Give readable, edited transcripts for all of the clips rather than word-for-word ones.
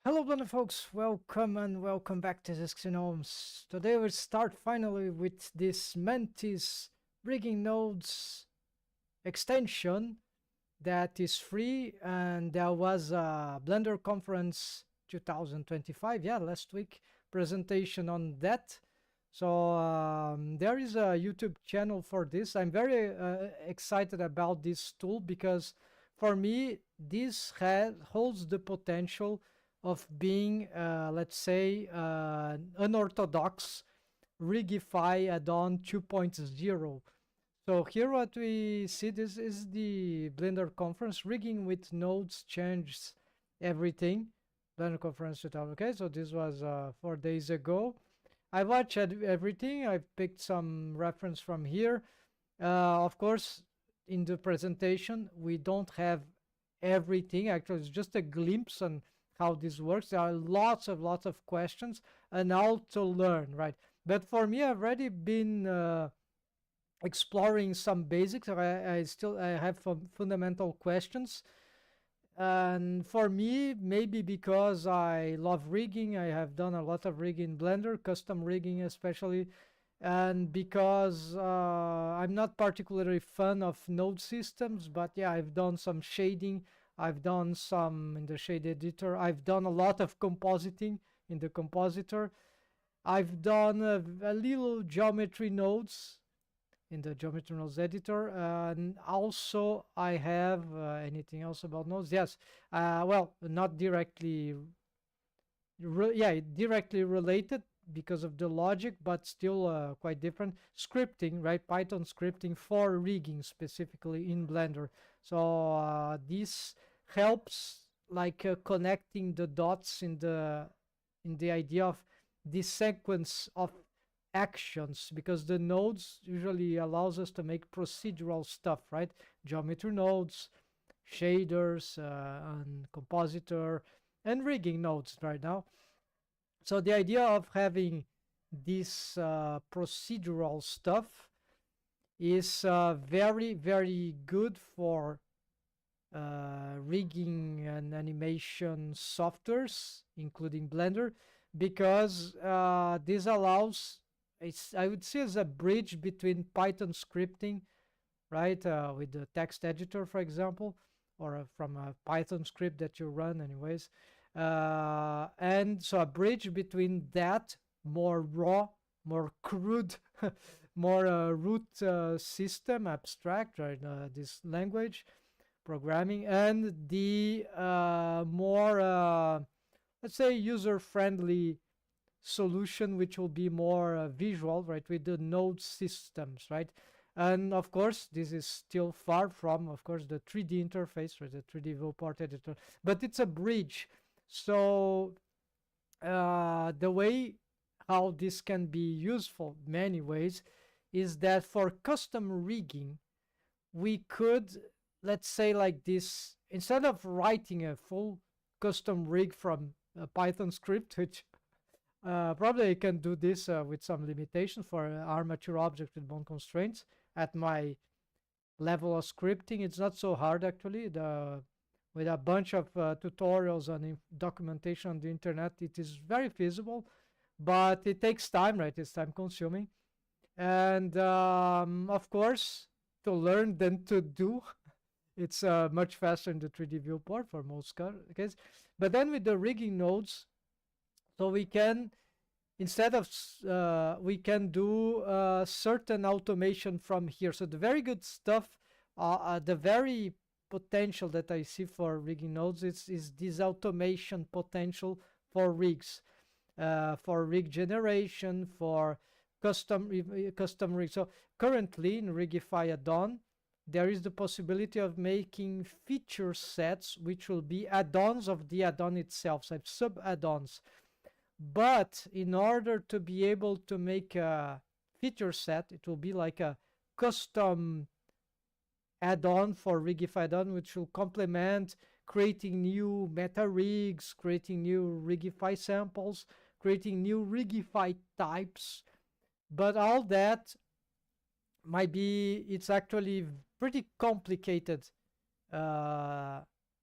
Hello, Blender folks. Welcome and welcome back to Synchronization. Today we start finally with this Mantis rigging nodes extension that is free, and there was a Blender conference 2025, yeah, last week presentation on that. So there is a YouTube channel for this. I'm very excited about this tool because for me this holds the potential of being, let's say, unorthodox Rigify add-on 2.0. So here what we see, this is the Blender conference. Rigging with nodes changes everything. Blender conference 2000. Okay, so this was 4 days ago. I watched everything. I picked some reference from here. Of course, in the presentation, we don't have everything. Actually, it's just a glimpse on how this works. There are lots of questions and how to learn, right? But for me, I've already been exploring some basics. I have some fundamental questions, and for me, maybe because I love rigging, I have done a lot of rigging in Blender, custom rigging especially, and because I'm not particularly fan of node systems, but yeah, I've done some shading, I've done some in the shade editor, I've done a lot of compositing in the compositor, I've done a little geometry nodes in the geometry nodes editor, and also I have anything else about nodes? Yes, well, not directly, yeah, directly related because of the logic, but still quite different. Scripting, right? Python scripting for rigging specifically in Blender. So this helps like connecting the dots in the idea of this sequence of actions, because the nodes usually allows us to make procedural stuff, right? Geometry nodes, shaders, and compositor, and rigging nodes right now. So the idea of having this procedural stuff is very good for rigging and animation softwares, including Blender, because this allows, I would say, as a bridge between Python scripting, right, with the text editor, for example, or from a Python script that you run anyways. And so a bridge between that more raw, more crude, more root system, abstract, right, this language programming, and the more, let's say, user-friendly solution, which will be more visual, right, with the node systems, right? And of course, this is still far from, of course, the 3D interface, right, the 3D viewport editor, but it's a bridge. So the way how this can be useful many ways is that for custom rigging, we could, let's say like this, instead of writing a full custom rig from a Python script, which probably I can do this with some limitations for Armature object with bound constraints at my level of scripting. It's not so hard actually. With a bunch of tutorials and documentation on the internet, it is very feasible, but it takes time, right? It's time consuming. And of course, to learn than to do. It's much faster in the 3D viewport for most cases. But then with the rigging nodes, so we can, instead of, we can do certain automation from here. So the very good stuff, the very potential that I see for rigging nodes is this automation potential for rigs, for rig generation, for custom rig. So currently in Rigify add-on, there is the possibility of making feature sets which will be add-ons of the add-on itself, so sub-add-ons. But in order to be able to make a feature set, it will be like a custom add-on for Rigify add-on, which will complement creating new meta rigs, creating new Rigify samples, creating new Rigify types. But all that might be, it's actually pretty complicated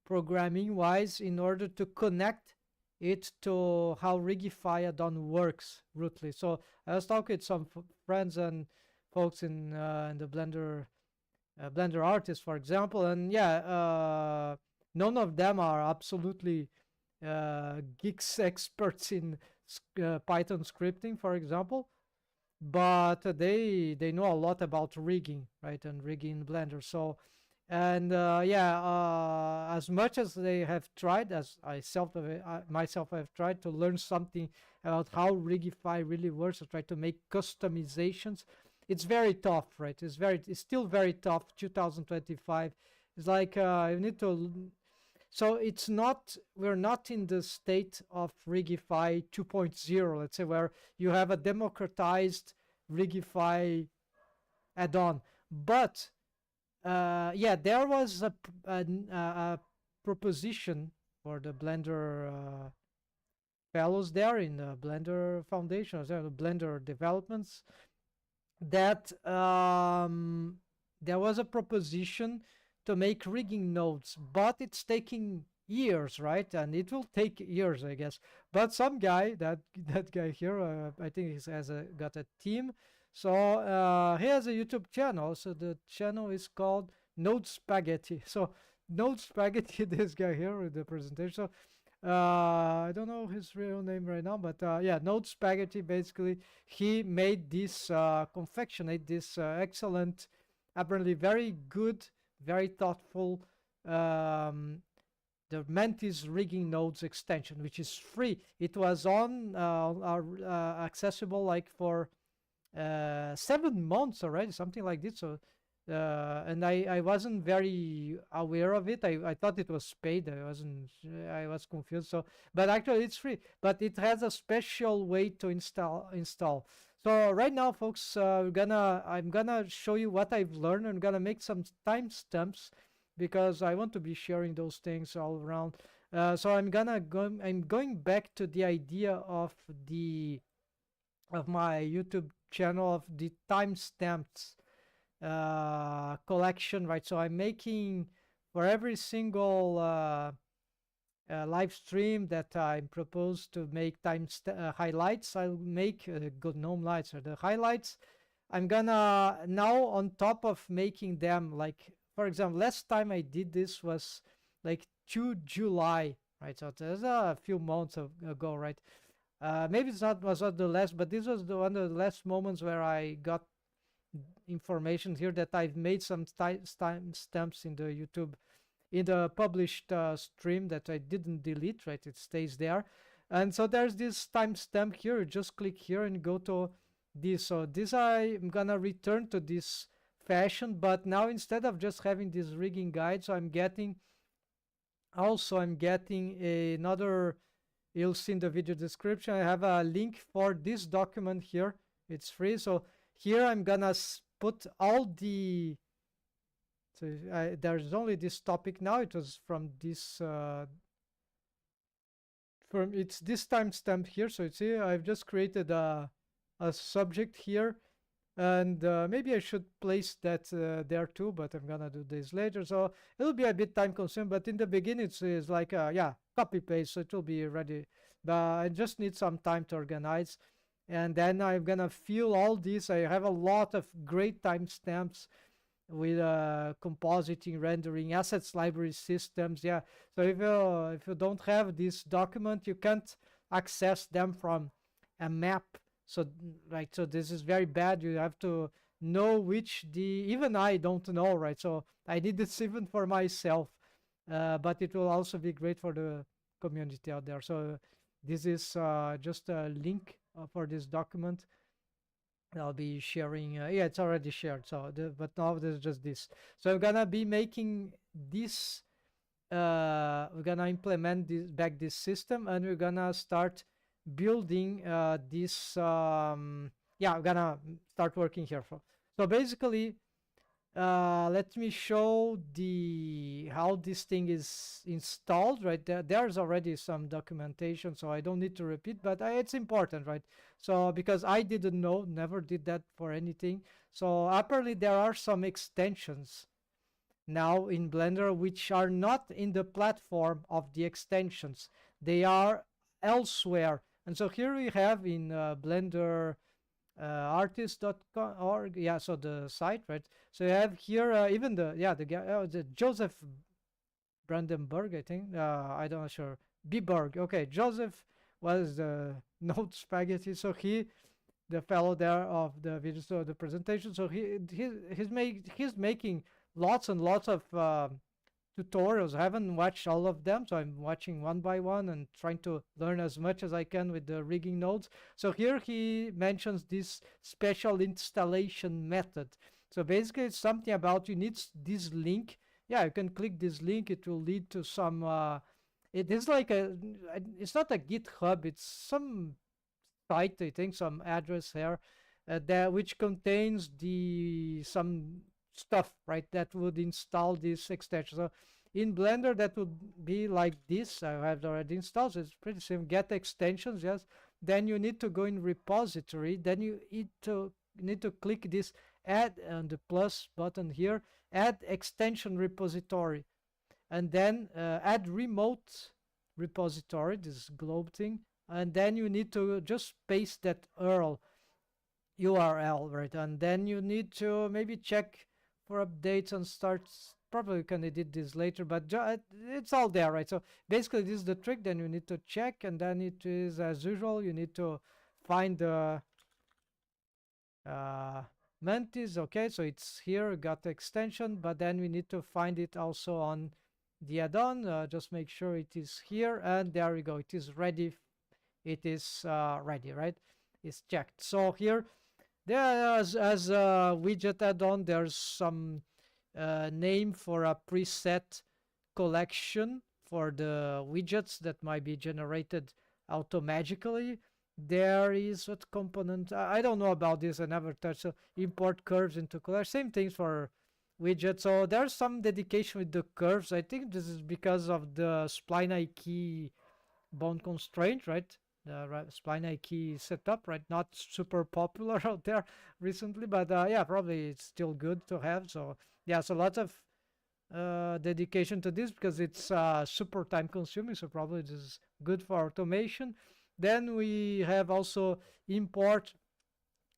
programming wise in order to connect it to how Rigify add-on works rudely. So I was talking with some friends and folks in the Blender artists, for example, and yeah, none of them are absolutely geeks experts in Python scripting, for example, but they know a lot about rigging, right, and rigging in Blender. So, and yeah, as much as they have tried, as myself have tried to learn something about how Rigify really works, to try to make customizations, it's very tough, right? It's still very tough. 2025 is like you need to. So it's not, we're not in the state of Rigify 2.0, let's say, where you have a democratized Rigify add-on. But yeah, there was a proposition for the Blender fellows there in the Blender Foundation, the Blender developments, that there was a proposition to make rigging nodes, but it's taking years, right? And it will take years, I guess. But some guy, that guy here, I think he has got a team. So he has a YouTube channel. So the channel is called Node Spaghetti. So Node Spaghetti, this guy here with the presentation. So I don't know his real name right now, but yeah, Node Spaghetti, basically he made this confectionate this excellent, apparently very good, very thoughtful the Mantis rigging nodes extension, which is free. It was on accessible like for 7 months already, something like this. So and I wasn't very aware of it. I thought it was paid. I was confused. So, but actually it's free. But it has a special way to install. So right now, folks, I'm gonna show you what I've learned. I'm gonna make some timestamps because I want to be sharing those things all around. So I'm going back to the idea of my YouTube channel of the timestamps collection, right? So I'm making for every single live stream that I propose to make highlights. I'll make good gnome lights or the highlights. I'm gonna now, on top of making them, like for example, last time I did this was like 2 July, right? So there's a few months ago, right? Maybe it's not was not the last, but this was one of the last moments where I got information here that I've made some timestamps in the YouTube, in the published stream that I didn't delete, right? It stays there. And so there's this timestamp here. You just click here and go to this. So this I'm gonna return to this fashion, but now instead of just having this rigging guide, so I'm getting another, you'll see in the video description, I have a link for this document here. It's free. So here I'm gonna put all the, so there's only this topic now. It was from this it's this timestamp here. So you see I've just created a subject here, and maybe I should place that there too, but I'm gonna do this later. So it'll be a bit time consuming, but in the beginning it's like yeah, copy paste, so it will be ready. But I just need some time to organize, and then I'm gonna fill all this. I have a lot of great timestamps with compositing, rendering, assets library systems. Yeah, so if you don't have this document, you can't access them from a map. So right, so this is very bad. You have to know which even I don't know, right? So I did this even for myself, but it will also be great for the community out there. So this is just a link for this document. I'll be sharing. Yeah, it's already shared. So, but now there's just this. So I'm gonna be making this. We're gonna implement this system, and we're gonna start building this. Yeah, I'm gonna start working here. So basically, let me show how this thing is installed. Right there's already some documentation, so I don't need to repeat, but it's important, right? So because I didn't know, never did that for anything. So apparently there are some extensions now in Blender which are not in the platform of the extensions. They are elsewhere. And so here we have in Blender artist.org, yeah, so the site, right? So you have here even the, yeah, the guy, the Joseph Brandenburg, I think. I don't know, sure. Biberg. Okay, Joseph was the Node Spaghetti. So he, the fellow there of the video, so the presentation. So he's making lots and lots of tutorials. I haven't watched all of them, so I'm watching one by one and trying to learn as much as I can with the rigging nodes. So here he mentions this special installation method. So basically it's something about you need this link. Yeah, you can click this link. It will lead to some, it is like it's not a GitHub, it's some site, I think, some address here, that which contains some stuff, right, that would install this extension. So in Blender, that would be like this. I have already installed, so it's pretty simple. Get extensions, yes. Then you need to go in repository. Then you need to click this add on the plus button here, add extension repository, and then add remote repository, this globe thing, and then you need to just paste that URL, right? And then you need to maybe check for updates and start. Probably you can edit this later, but it's all there, right? So basically this is the trick. Then you need to check, and then it is as usual, you need to find the Mantis. Okay, so it's here, got the extension, but then we need to find it also on the add-on. Just make sure it is here, and there we go, it is ready. It is ready, right? It's checked. So here there, as a widget add-on, there's some name for a preset collection for the widgets that might be generated automatically. There is what component, I don't know about this, I never touched. So import curves into collection, same things for widgets. So there's some dedication with the curves. I think this is because of the spline IK bound constraint, right? The spline IK setup, right? Not super popular out there recently, but yeah, probably it's still good to have. So yeah, so lots of dedication to this because it's super time consuming. So probably this is good for automation. Then we have also import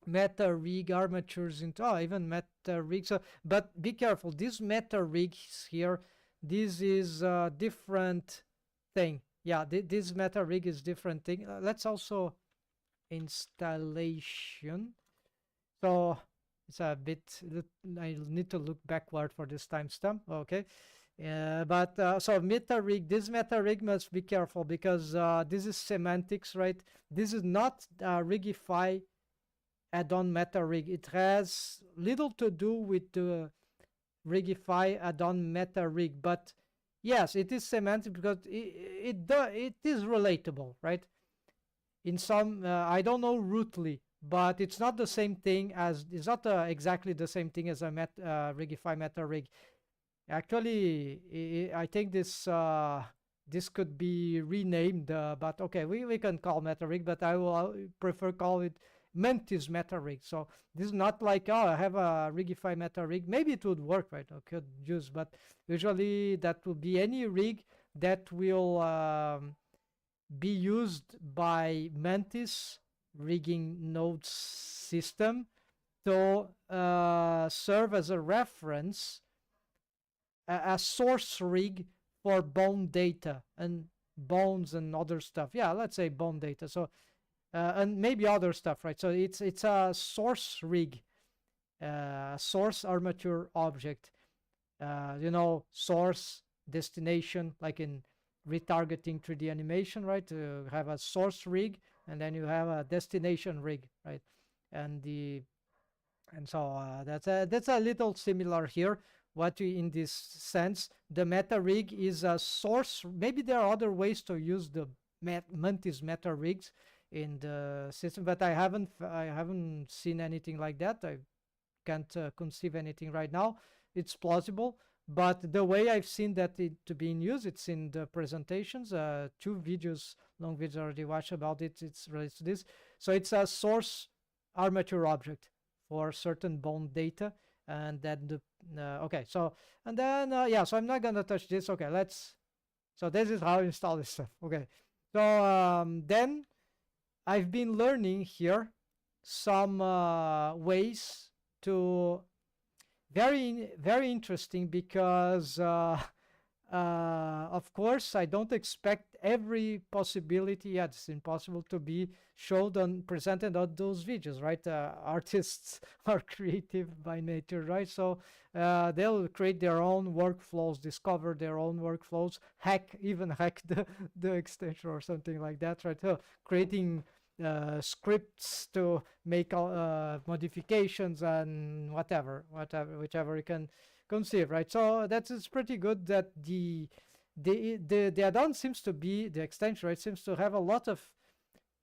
meta rig armatures into even meta rig. So but be careful, these meta rigs here, this is a different thing. Yeah, this meta rig is different thing. Let's also installation. So it's a bit, I need to look backward for this timestamp. Okay. But so meta rig, this meta rig must be careful because this is semantics, right? This is not rigify add-on meta rig. It has little to do with the rigify add-on meta rig, but yes, it is semantic because it is relatable, right? In some, I don't know rootly, but it's not the same thing as, it's not exactly the same thing as a rigify meta rig. Actually, I think this this could be renamed, but okay, we can call meta rig, but I will prefer call it Mantis meta rig. So this is not like, oh, I have a rigify meta rig. Maybe it would work, right? I could use, but usually that will be any rig that will be used by Mantis rigging node system to serve as a reference, a source rig for bone data and bones and other stuff. Yeah, let's say bone data. So and maybe other stuff, right? So it's a source rig, source armature object. You know, source destination, like in retargeting 3D animation, right? To have a source rig, and then you have a destination rig, right? And so that's a little similar here. What we, in this sense, the meta rig is a source. Maybe there are other ways to use the Mantis meta rigs in the system, but I haven't seen anything like that. I can't conceive anything right now. It's plausible, but the way I've seen that it to be in use, it's in the presentations. 2 videos, long videos already watched about it. It's related to this. So it's a source armature object for certain bone data, and then the okay. So and then yeah. So I'm not gonna touch this. Okay, let's. So this is how I install this stuff. Okay. So then I've been learning here some ways to very interesting because of course I don't expect every possibility. Yeah, it's impossible to be showed on presented on those videos, right? Artists are creative by nature, right? So they'll create their own workflows, discover their own workflows, even hack the extension or something like that, right? So creating scripts to make modifications and whichever you can conceive, right? So that is pretty good that the add-on seems to be the extension, right? Seems to have a lot of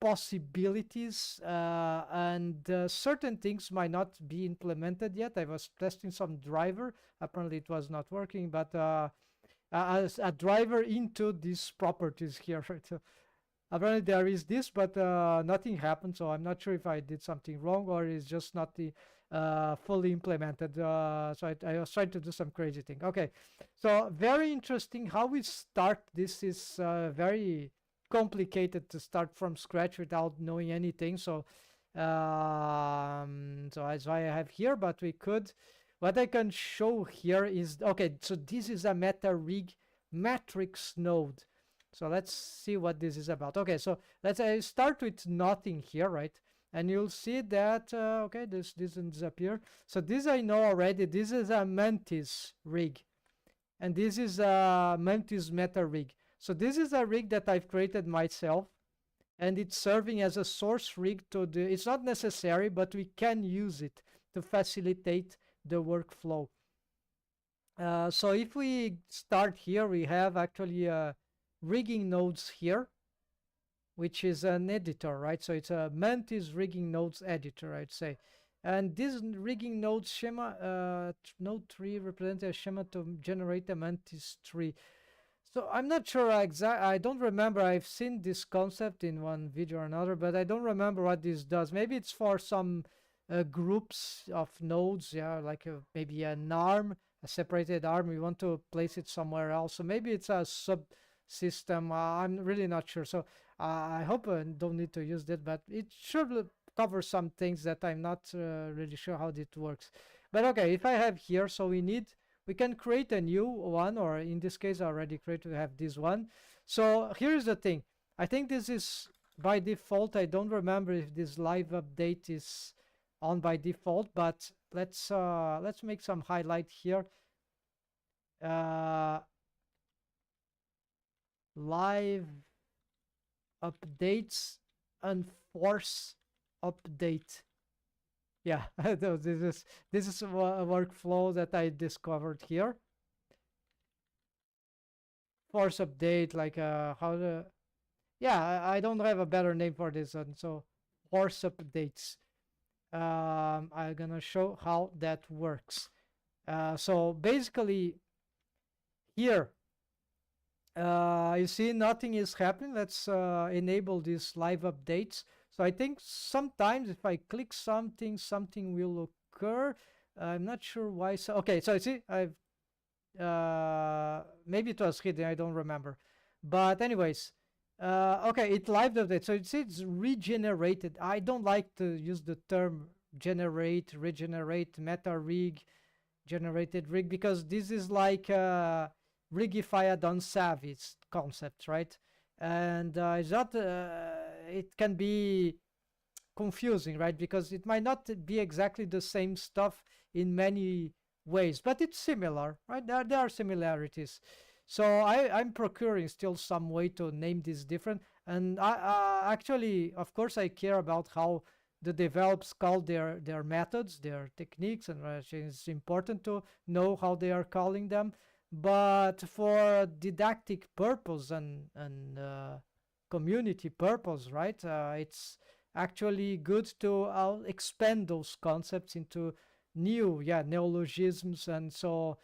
possibilities, and certain things might not be implemented yet. I was testing some driver. Apparently, it was not working, but as a driver into these properties here, right? So apparently there is this, but nothing happened. So I'm not sure if I did something wrong or it's just not the fully implemented. So I was trying to do some crazy thing. Okay, so very interesting how we start. This is very complicated to start from scratch without knowing anything. So so as I have here, but we could. What I can show here is okay. So this is a meta rig matrix node. So let's see what this is about. Okay, so let's start with nothing here, right? And you'll see that, okay, this doesn't disappear. So this I know already. This is a Mantis rig. And this is a Mantis meta rig. So this is a rig that I've created myself. And it's serving as a source rig to the... It's not necessary, but we can use it to facilitate the workflow. So if we start here, we have actually rigging nodes here, which is an editor, right? So it's a Mantis rigging nodes editor, I'd say. And this rigging node schema, node 3 represents a schema to generate a Mantis tree. So I'm not sure I don't remember. I've seen this concept in one video or another, but I don't remember what this does. Maybe it's for some groups of nodes, yeah, like maybe an arm, a separated arm. We want to place it somewhere else. So maybe it's a subsystem. I'm really not sure. So I hope I don't need to use that, but it should cover some things that I'm not really sure how it works. But okay, if I have here, so we can create a new one, or in this case I already created to have this one. So here's the thing. I think this is by default. I don't remember if this live update is on by default, but let's make some highlight here. Live updates and force update. Yeah, this is a workflow that I discovered here. Force update, like how the... Yeah, I don't have a better name for this one. So force updates. I'm gonna show how that works. So basically here, you see nothing is happening. Let's enable these live updates. So I think sometimes if I click something, something will occur. I'm not sure why. So okay, so you see, I've maybe it was hidden. I don't remember. But anyways, okay, it live update. So it's regenerated. I don't like to use the term generate, regenerate, meta rig, generated rig, because this is like rigified on savvy concept, right? And it's not, it can be confusing, right? Because it might not be exactly the same stuff in many ways, but it's similar, right? There are similarities. So I'm procuring still some way to name this different. And I actually, of course, I care about how the developers call their methods, their techniques, and it's important to know how they are calling them. But for didactic purpose and community purpose, right? It's actually good to expand those concepts into new, neologisms, and so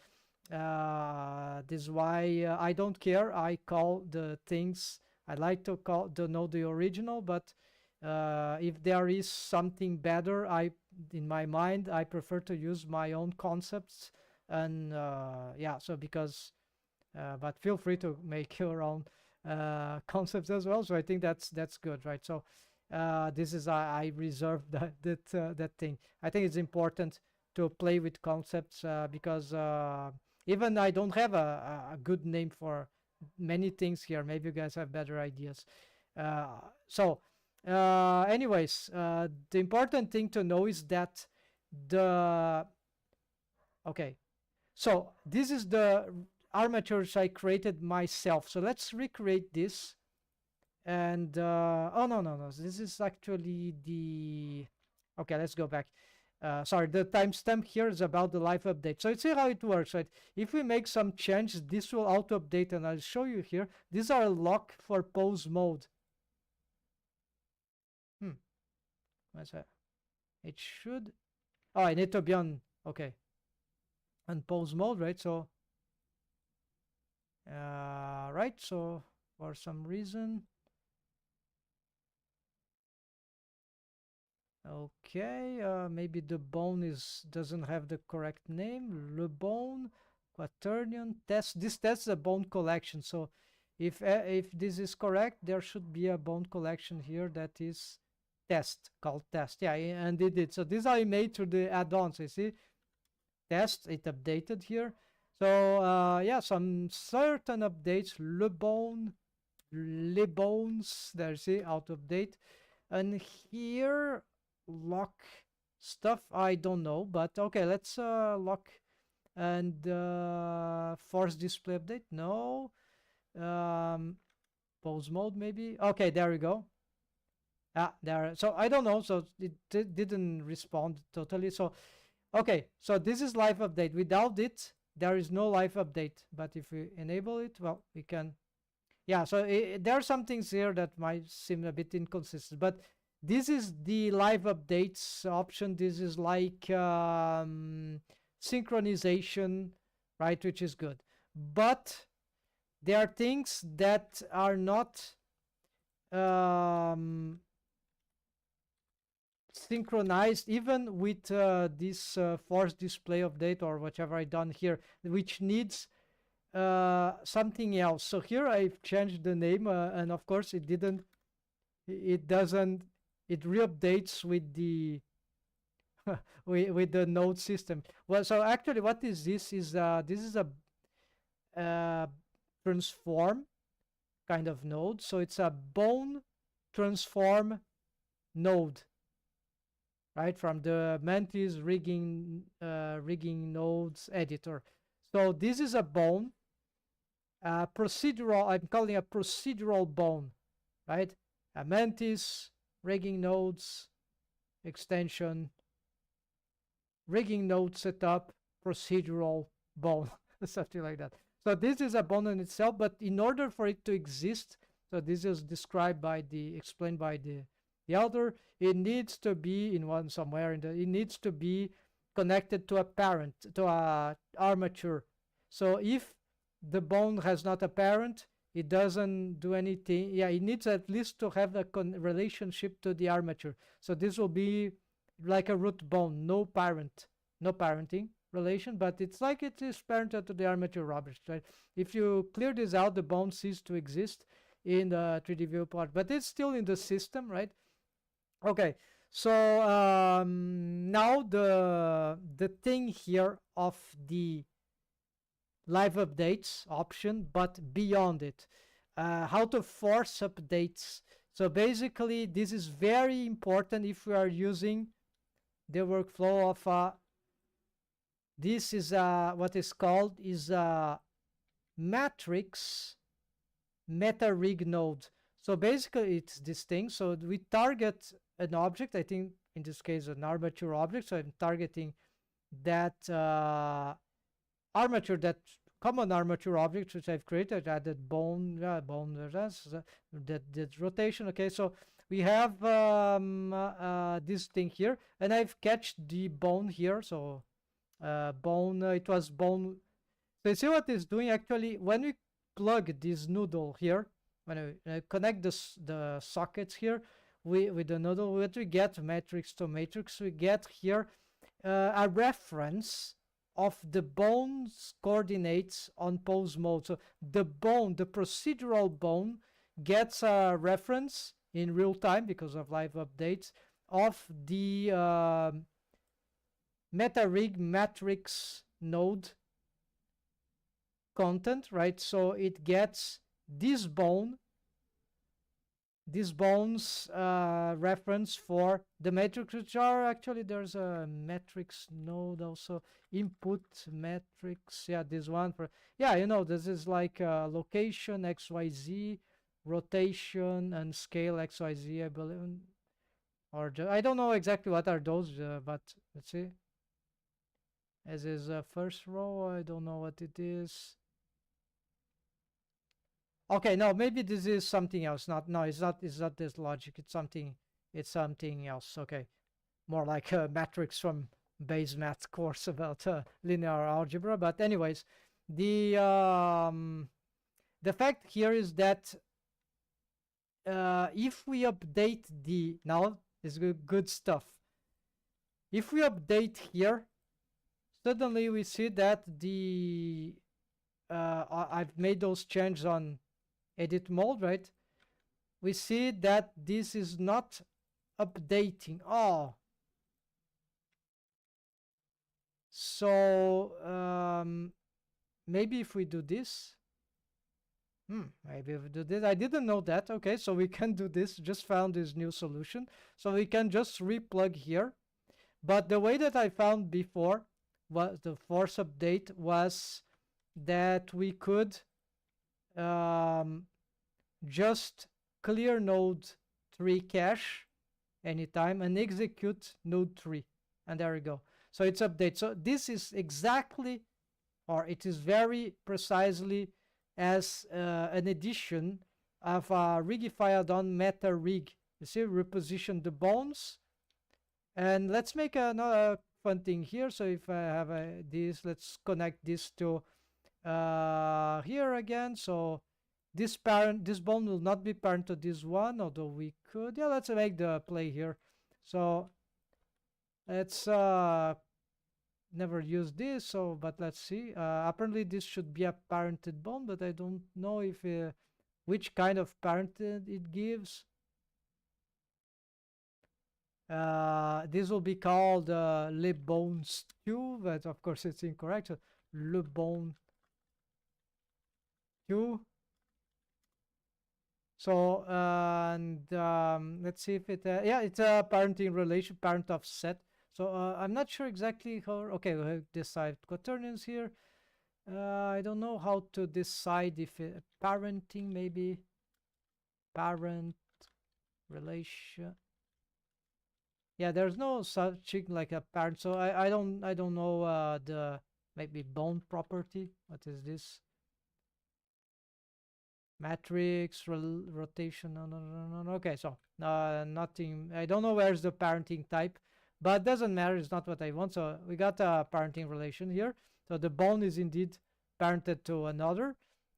this is why I don't care. I call the things I like to know the original, but if there is something better, in my mind, I prefer to use my own concepts. And so because but feel free to make your own concepts as well. So I think that's good, right? So this is I reserve that thing. I think it's important to play with concepts because even I don't have a good name for many things here. Maybe you guys have better ideas. So, anyways, the important thing to know is that the okay. So this is the armature I created myself. So let's recreate this. And oh no, this is actually the okay. Let's go back. Sorry, the timestamp here is about the live update. So see how it works, right? If we make some changes, this will auto update, and I'll show you here. These are lock for pause mode. What's that? It should. Oh, I need to be on. Okay, on pause mode, right? So, right. So for some reason. Okay, maybe the bone doesn't have the correct name. Le bone, quaternion test. This test is a bone collection. So, if this is correct, there should be a bone collection here that is test called test. Yeah, and it did. So these I made through the add-ons. You see, test it updated here. So yeah, some certain updates. Le bone, le bones. There, see, out of date. And here lock stuff I don't know, but okay, let's lock and force display update. No, pause mode maybe. Okay, there we go. There. So I don't know. So it didn't respond totally. So okay, so this is live update. Without it, there is no live update. But if we enable it, well, we can. Yeah. So there are some things here that might seem a bit inconsistent, but this is the live updates option. This is like synchronization, right, which is good. But there are things that are not synchronized even with this force display update or whatever I done here, which needs something else. So here I've changed the name and of course it doesn't, it re-updates with the with the node system. Well, so actually what is this is this is a transform kind of node. So it's a bone transform node, right, from the Mantis rigging nodes editor. So this is a bone, procedural. I'm calling a procedural bone, right? A Mantis rigging nodes extension, rigging node setup, procedural bone, something like that. So this is a bone in itself, but in order for it to exist, so this is described by explained by the author, it needs to be in one somewhere it needs to be connected to a parent, to a armature. So if the bone has not a parent, it doesn't do anything. Yeah, it needs at least to have a relationship to the armature. So this will be like a root bone, no parenting relation, but it's like it is parented to the armature object, right? If you clear this out, the bone ceases to exist in the 3D viewport, but it's still in the system, right? Okay, so now the thing here of the live updates option, but beyond it, how to force updates. So basically this is very important if we are using the workflow of this is what is called is a matrix meta rig node. So basically it's this thing. So we target an object, I think in this case an armature object. So I'm targeting that armature, that common armature object which I've created, added bone, that rotation. Okay, so we have this thing here, and I've catched the bone here. So bone, it was bone. So you see what it's doing actually when we plug this noodle here, when we connect the sockets here with the noodle, what we get, matrix to matrix, we get here a reference of the bone's coordinates on pose mode. So the bone, the procedural bone, gets a reference in real time because of live updates of the meta-rig matrix node content, right? So it gets this bone's reference for the matrix, which are actually, there's a matrix node also, input matrix. Yeah, this one for, yeah, you know, this is like location XYZ, rotation and scale XYZ, I believe. Or I don't know exactly what are those, but let's see. As is first row, I don't know what it is. Okay, no, maybe this is something else. Not, no, it's not this logic. It's something else. Okay, more like a matrix from base math course about linear algebra. But anyways, the fact here is that if we update the, now is good stuff. If we update here, suddenly we see that the I've made those changes on edit mode, right? We see that this is not updating. Oh, so maybe if we do this, maybe if we do this, I didn't know that. Okay, so we can do this. Just found this new solution, so we can just replug here. But the way that I found before was the force update was that we could just clear node 3 cache anytime and execute node 3, and there we go. So it's update. So this is exactly, or it is very precisely as an addition of a rigify add-on meta rig. You see, reposition the bones, and let's make another fun thing here. So if I have this, let's connect this to here again. So this bone will not be parent to this one, although we could. Yeah, let's make the play here. So let's never use this. So, but let's see. Apparently this should be a parented bone, but I don't know if which kind of parented it gives. This will be called le bone stew, but of course it's incorrect. So, le bone stew. So and let's see if it yeah, it's a parenting relation, parent of set. So I'm not sure exactly how. Okay, we have decide quaternions here. I don't know how to decide if parenting, maybe parent relation. Yeah, there's no such thing like a parent. So I don't know the maybe bone property. What is this? Matrix rotation. No. Okay, so nothing. I don't know where's the parenting type, but doesn't matter. It's not what I want. So we got a parenting relation here. So the bone is indeed parented to another.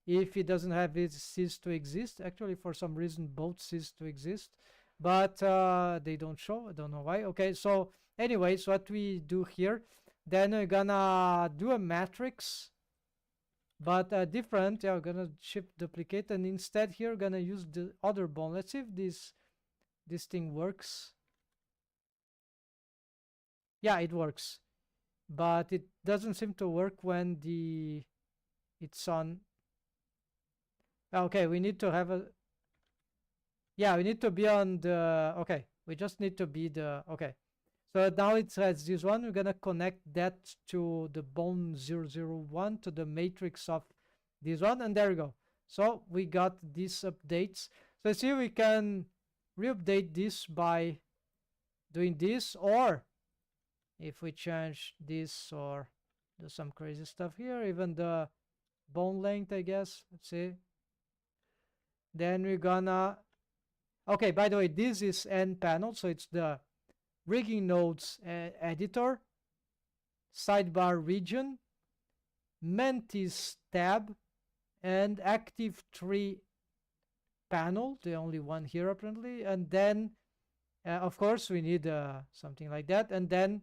If it doesn't have it, cease to exist. Actually, for some reason, both cease to exist, but they don't show. I don't know why. Okay, so anyways, what we do here, then we're gonna do a matrix, but different. Yeah, we're gonna shift duplicate, and instead here we're gonna use the other bone. Let's see if this thing works. Yeah, it works, but it doesn't seem to work when it's on. Okay, we need to have a, yeah, we need to be on the, okay, we just need to be the, okay. So now it says this one, we're gonna connect that to the bone 001 to the matrix of this one, and there we go. So we got these updates. So see, we can re-update this by doing this, or if we change this or do some crazy stuff here, even the bone length, I guess. Let's see. Then we're gonna, okay, by the way, this is N panel, so it's the rigging nodes editor, sidebar region, Mantis tab, and active tree panel, the only one here apparently. And then of course we need something like that, and then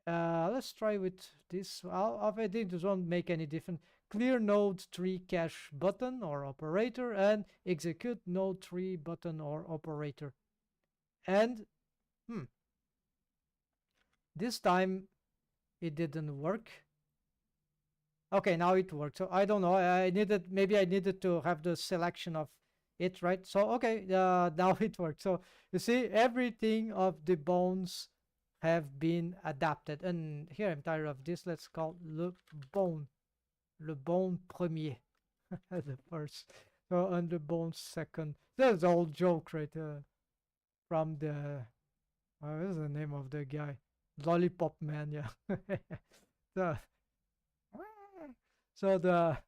Let's try with this. I think this won't make any difference. Clear node 3 cache button or operator and execute node 3 button or operator. And this time it didn't work. Okay, now it worked. So I don't know. Maybe I needed to have the selection of it, right? So okay, now it worked. So you see, everything of the bones have been adapted. And here I'm tired of this. Let's call le bone premier, the first. So and the bone second. That's the old joke, right? From the what is the name of the guy? Lollipop Man, yeah. the so the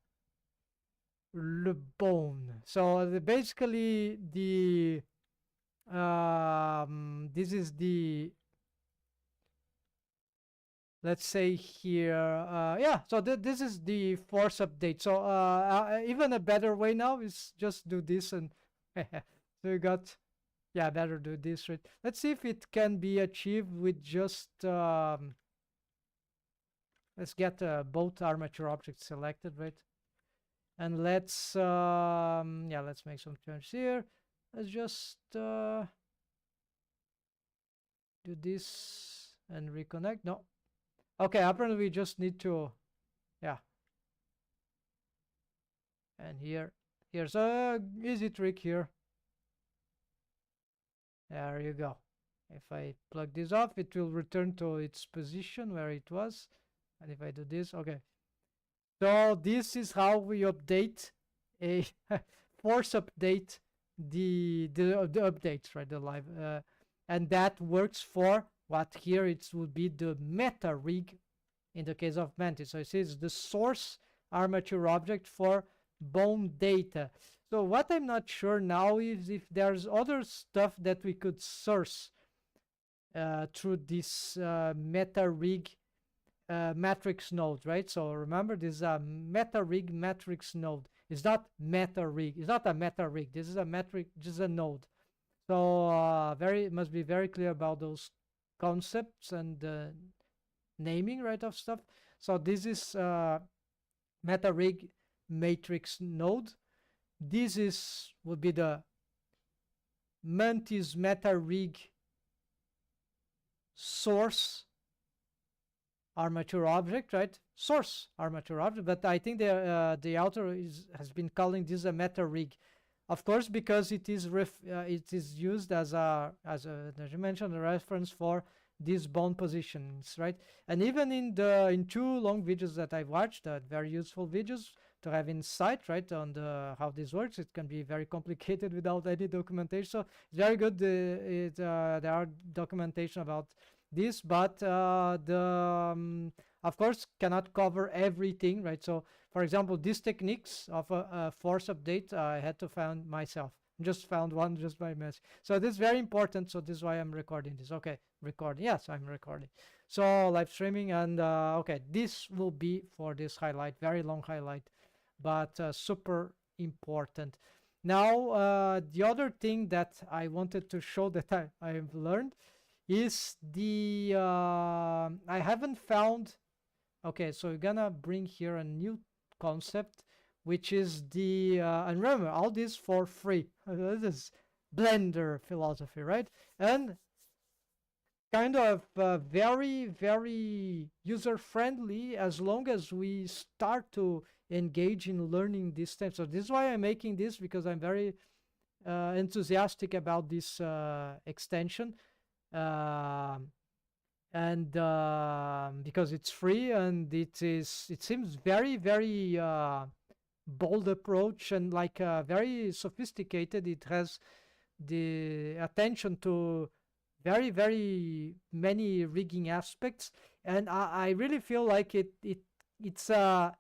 le bone. So basically the this is the, let's say here, yeah, so this is the force update. So even a better way now is just do this and so you got, yeah, better do this, right? Let's see if it can be achieved with just let's get both armature objects selected, right? And let's yeah, let's make some changes here. Let's just do this and reconnect. No, okay, apparently we just need to, yeah. And here's a easy trick here. There you go. If I plug this off, it will return to its position where it was. And if I do this, okay. So this is how we update a force update the updates, right? The live, and that works for what here it would be the meta rig in the case of Mantis. So it says the source armature object for bone data. So what I'm not sure now is if there's other stuff that we could source through this meta rig matrix node, right? So remember, this is a meta rig matrix node. It's not meta rig. It's not a meta rig. This is a metric, just a node. So must be very clear about those concepts and naming, right, of stuff. So this is meta rig matrix node. This would be the Mantis meta rig source armature object, right? Source armature object, but I think the author has been calling this a meta rig, of course, because it is used as as you mentioned, a reference for these bone positions, right? And even in two long videos that I watched, very useful videos to have insight, right, on how this works. It can be very complicated without any documentation, so it's very good. There are documentation about this, but of course cannot cover everything, right? So for example, these techniques of a force update I had to find myself, just found one just by mess. So this is very important, so this is why I'm recording this. Okay, recording, yes, I'm recording. So live streaming, and okay, this will be for this highlight, very long highlight, but super important. Now the other thing that I wanted to show that I have learned is the I haven't found. Okay, so we're gonna bring here a new concept, which is the and remember, all this for free. This is Blender philosophy, right? And kind of very, very user friendly as long as we start to engage in learning these steps. So this is why I'm making this, because I'm very enthusiastic about this extension. And because it's free, and it seems very, very bold approach, and like very sophisticated. It has the attention to very, very many rigging aspects, and I really feel like it's the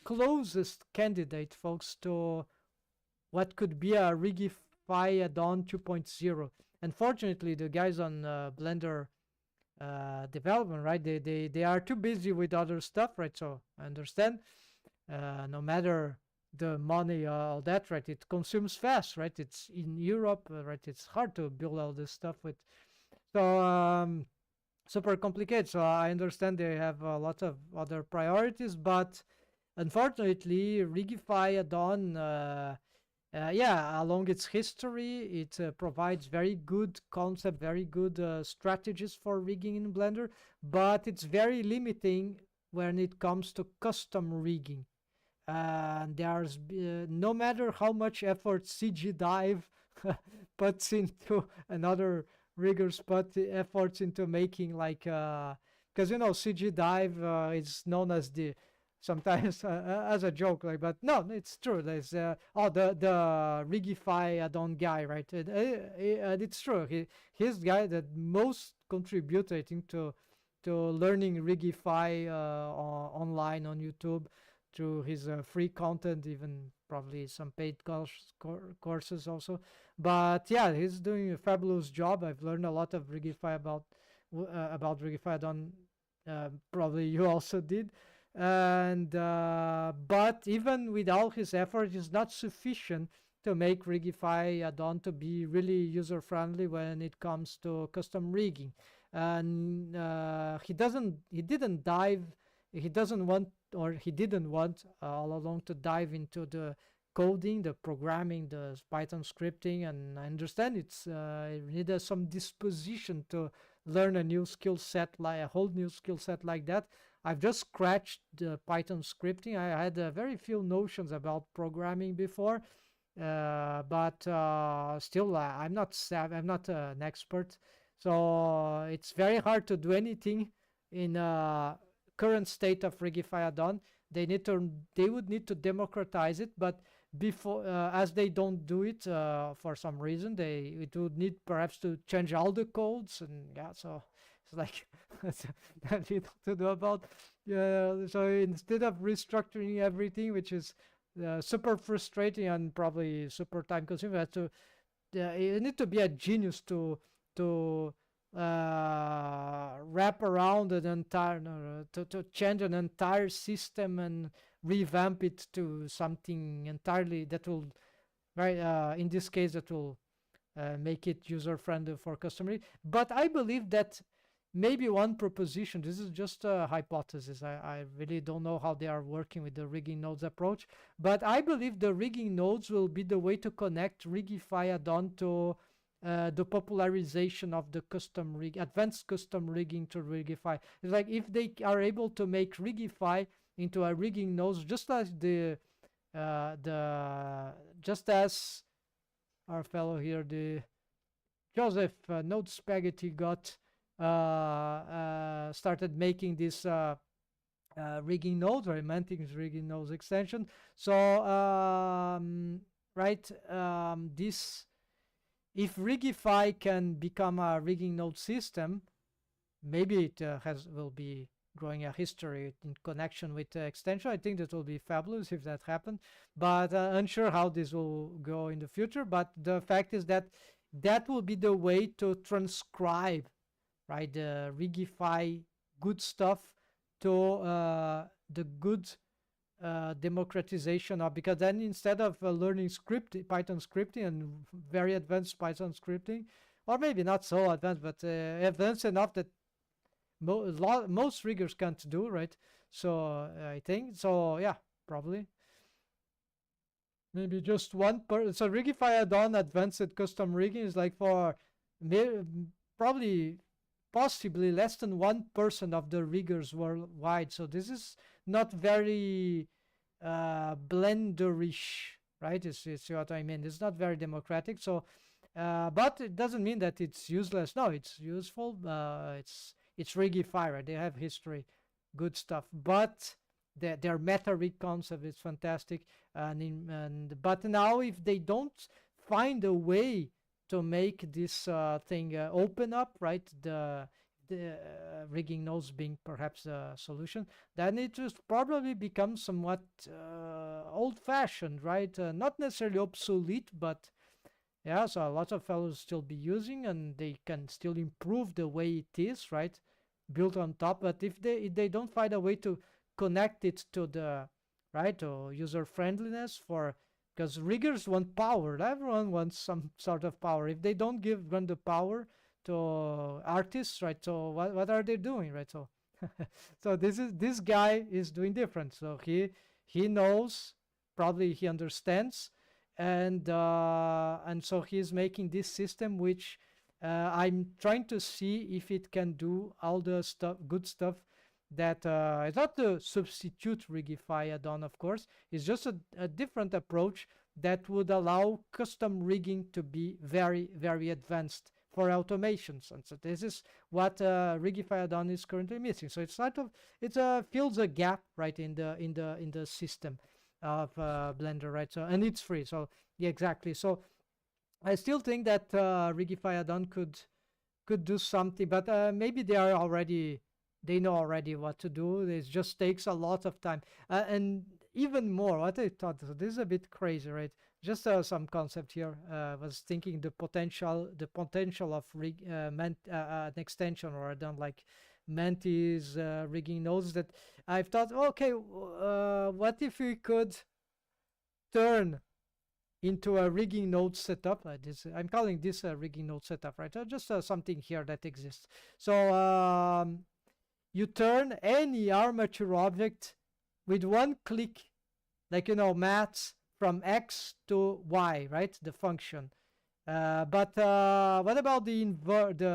closest candidate, folks, to what could be a Rigify add-on 2.0. Unfortunately, the guys on Blender development, right, they are too busy with other stuff, right? So I understand, no matter the money, all that, right, it consumes fast, right? It's in Europe, right? It's hard to build all this stuff with. So super complicated. So I understand they have a lot of other priorities, but unfortunately, Rigify add-on, yeah, along its history, it provides very good concept, very good strategies for rigging in Blender, but it's very limiting when it comes to custom rigging. There's no matter how much effort CG Dive puts into another riggers put efforts into making like because you know CG Dive is known as the sometimes as a joke like, but no, it's true. There's oh, the Rigify add-on guy, right? It's true. He's the guy that most contributed I think to learning Rigify online on YouTube through his free content, even probably some paid courses also. But yeah, he's doing a fabulous job. I've learned a lot of Rigify about Rigify. Done probably you also did, and but even with all his effort, it's not sufficient to make Rigify add-on to be really user friendly when it comes to custom rigging. And he didn't dive, he doesn't want, or he didn't want all along to dive into the coding, the programming, the Python scripting, and I understand it needed some disposition to learn a new skill set, like a whole new skill set like that. I've just scratched the Python scripting. I had very few notions about programming before, but still, I'm not an expert, so it's very hard to do anything in current state of Rigify add-on. They would need to democratize it, but before as they don't do it for some reason, it would need perhaps to change all the codes, and yeah, so it's like that's that little to do about. Yeah, so instead of restructuring everything, which is super frustrating and probably super time consuming, you need to be a genius to wrap around an entire no, to change an entire system and revamp it to something entirely that will, right, in this case, that will make it user friendly for customers. But I believe that maybe one proposition, this is just a hypothesis, I really don't know how they are working with the rigging nodes approach, but I believe the rigging nodes will be the way to connect Rigify add-on to the popularization of the advanced custom rigging to Rigify. It's like if they are able to make Rigify into a rigging node, just as just as our fellow here, the Joseph Node Spaghetti got started making this rigging nodes, or Mantis rigging nodes extension. So right, this, if Rigify can become a rigging node system, maybe it will be growing a history in connection with the extension. I think that will be fabulous if that happens, but unsure how this will go in the future. But the fact is that that will be the way to transcribe, right, the Rigify good stuff to the good democratization of, because then instead of learning Python scripting and very advanced Python scripting, or maybe not so advanced, but advanced enough that most riggers can't do, right? So I think so. Yeah, probably maybe just one per. So Rigify add-on advanced custom rigging is like for probably possibly less than 1% of the riggers worldwide. So this is not very blenderish, right? It's what I mean. It's not very democratic. So, but it doesn't mean that it's useless. No, it's useful. It's Rigify, right? They have history, good stuff. But their meta rig concept is fantastic. But now if they don't find a way to make this thing open up, right? The rigging nodes being perhaps a solution, then it will probably become somewhat old-fashioned, right? Not necessarily obsolete, but yeah. So a lot of fellows still be using, and they can still improve the way it is, right? Built on top. But if they don't find a way to connect it to the right to user friendliness for, because riggers want power. Everyone wants some sort of power. If they don't give them the power artists, right? So what are they doing, right? So so this guy is doing different. So he knows, probably he understands, and so he's making this system which I'm trying to see if it can do all the good stuff that it's not to substitute Rigify add-on, of course. It's just a different approach that would allow custom rigging to be very, very advanced for automations. And so this is what Rigify add-on is currently missing. So it's sort of fills a gap, right, in the system of Blender, right? So, and it's free. So yeah, exactly. So I still think that Rigify add-on could do something, but maybe they know already what to do. It just takes a lot of time, and even more. What I thought, so this is a bit crazy, right? Just some concept here. Was thinking the potential of an extension or add-on like Mantis rigging nodes. That I've thought, okay, what if we could turn into a rigging node setup. I'm calling this a rigging node setup, right? Just something here that exists. So you turn any armature object with one click, like, maths from X to Y, right? The function. But what about the inversion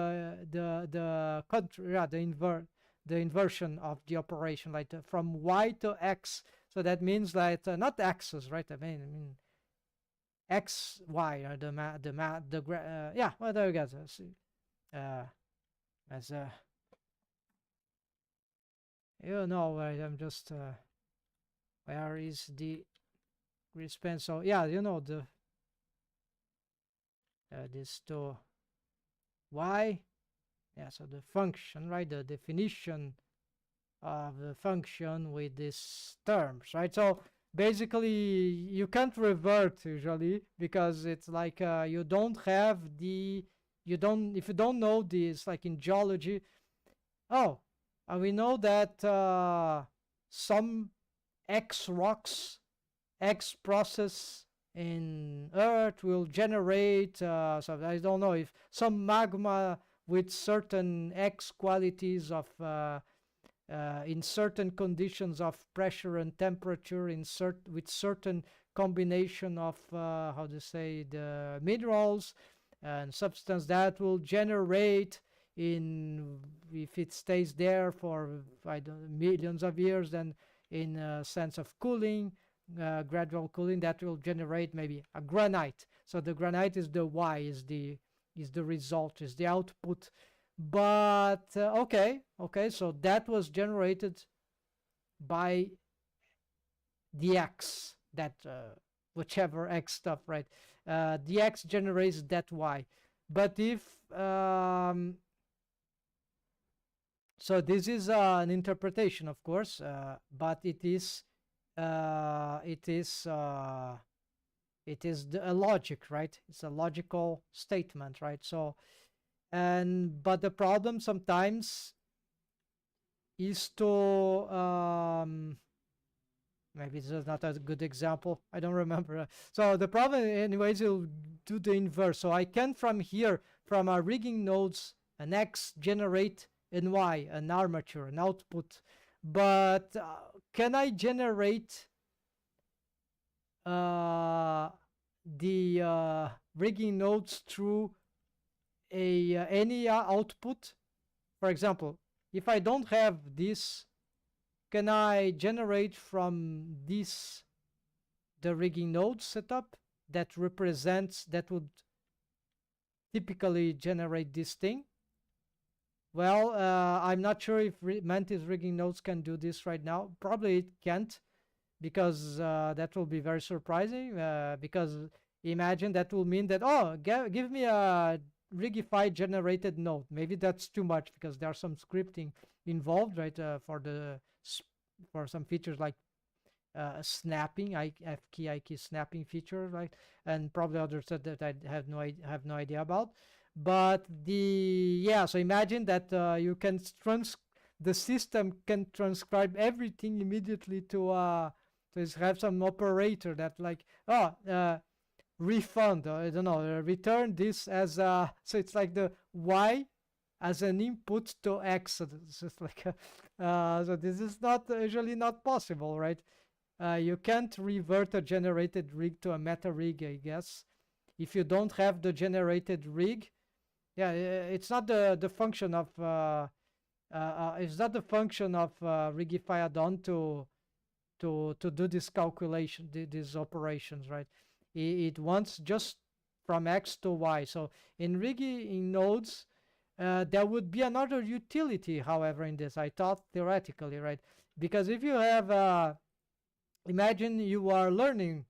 of the operation, like from Y to X? So that means that not axis, right? I mean X, Y, yeah, well, there we go. See, as I'm just, where is the response? So yeah, the this to Y, yeah, so the function, right? The definition of the function with these terms, right? So basically you can't revert usually, because it's like you don't have if you don't know this, like in geology. We know that some X rocks, X process in Earth will generate, so I don't know if some magma with certain X qualities of in certain conditions of pressure and temperature, with certain combination of how to say, the minerals and substance, that will generate, if it stays there for millions of years, then in a sense of cooling, gradual cooling, that will generate maybe a granite. So the granite is the Y, is the result, is the output. But okay, so that was generated by the X, that whichever X stuff, right? The X generates that Y. But if so this is an interpretation, of course, but it is a logic, right? It's a logical statement, right? So but the problem sometimes is to maybe this is not a good example, I don't remember. So the problem anyways, will do the inverse. So I can from here, from our rigging nodes, an X generate an Y, an armature, an output. But can I generate the rigging nodes through any output? For example, if I don't have this, can I generate from this the rigging node setup that would typically generate this thing? Well, I'm not sure if Mantis rigging nodes can do this right now. Probably it can't, because that will be very surprising, because imagine that will mean that, give me a Rigify generated node. Maybe that's too much, because there's some scripting involved, right? For some features like snapping, F-key snapping feature, right? And probably others that I have no idea about. But so imagine that you can the system can transcribe everything immediately to have some operator that, like, refund, I don't know, return this as a, so it's like the y as an input to x. So it's just like so this is not usually not possible, right? You can't revert a generated rig to a meta rig, I guess, if you don't have the generated rig. Yeah, it's not the function of it's not the function of Rigify add-on to do this calculation, these operations, right? It wants just from X to Y. So in Rigi in nodes, there would be another utility, however, in this. I thought theoretically, right? Because if you have, imagine you are learning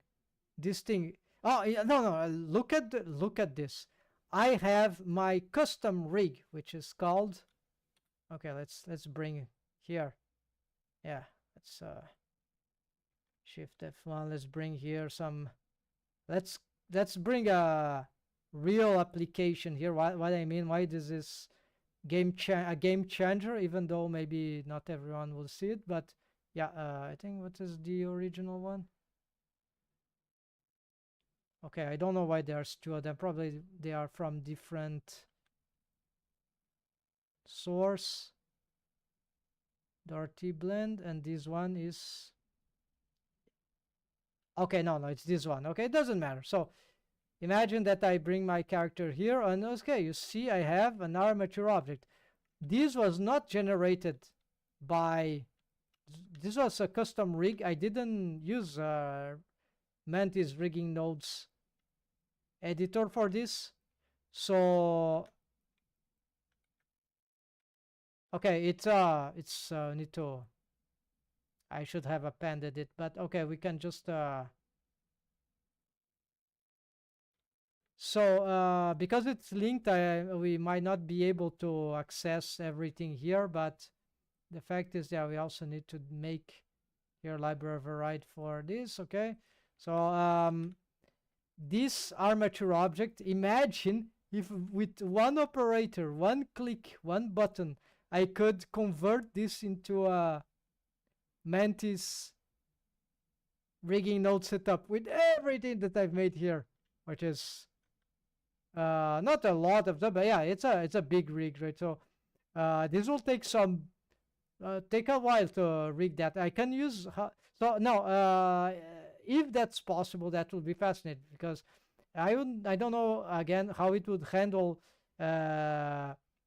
this thing. Oh no no! Look at this. I have my custom rig, which is called. Okay, let's bring it here. Yeah, let's Shift F1. Let's bring here some. Let's let's bring a real application here. What I mean? Why this is a game changer? Even though maybe not everyone will see it, but yeah, I think what is the original one? Okay, I don't know why there's two of them. Probably they are from different source. Dirty blend, and this one is okay. No, it's this one. Okay, it doesn't matter. So imagine that I bring my character here, and okay, you see I have an armature object. This was not generated by. This was a custom rig. I didn't use Mantis rigging nodes editor for this. So okay, it's need to. I should have appended it, but okay, we can just so because it's linked, we might not be able to access everything here, but the fact is that we also need to make here library override for this. Okay, so this armature object, imagine if with one operator, one click, one button, I could convert this into a Mantis rigging node setup with everything that I've made here, which is not a lot of them, but yeah, it's a big rig, right? So this will take some take a while to rig that. I can use so now if that's possible, that would be fascinating, because I don't know again how it would handle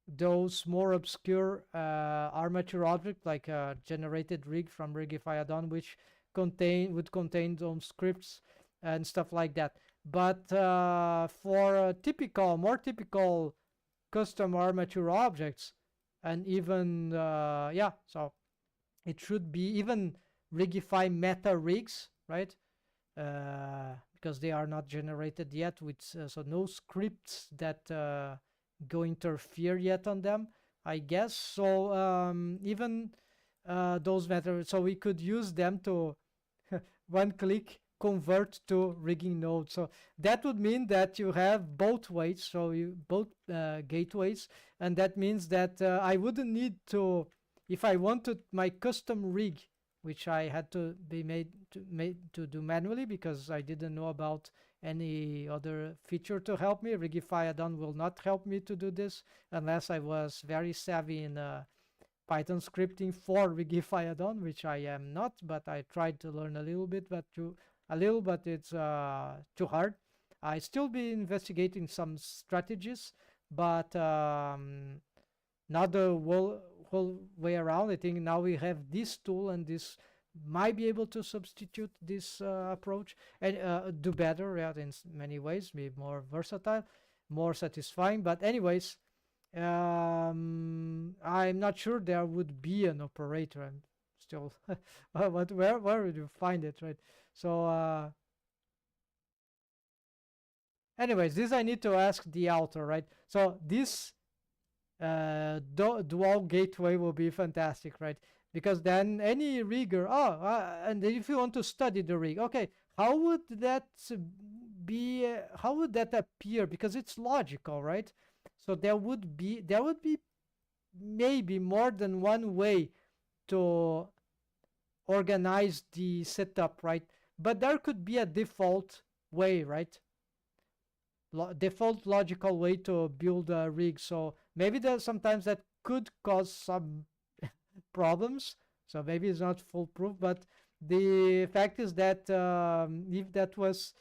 those more obscure armature object like generated rig from Rigify add-on, which would contain some scripts and stuff like that. But for more typical custom armature objects, and even yeah, so it should be even Rigify meta rigs, right? Because they are not generated yet with so no scripts that go interfere yet on them, I guess. So even those methods, so we could use them to one click convert to rigging node. So that would mean that you have both ways, so you both gateways, and that means that I wouldn't need to, if I wanted my custom rig, which I had to be made to do manually because I didn't know about any other feature to help me. Rigify add-on will not help me to do this unless I was very savvy in Python scripting for Rigify add-on, which I am not, but I tried to learn a little bit, but it's too hard. I still be investigating some strategies, but not the whole way around. I think now we have this tool, and this might be able to substitute this approach and do better, yeah, in many ways, be more versatile, more satisfying. But anyways, I'm not sure there would be an operator. I'm still but where would you find it, right? So anyways, this I need to ask the author, right? So this dual gateway will be fantastic, right? Because then any rigger, and if you want to study the rig, okay, how would that be? How would that appear? Because it's logical, right? So there would be maybe more than one way to organize the setup, right? But there could be a default way, right? default logical way to build a rig. So maybe there's sometimes that could cause some problems. So maybe it's not foolproof, but the fact is that if that was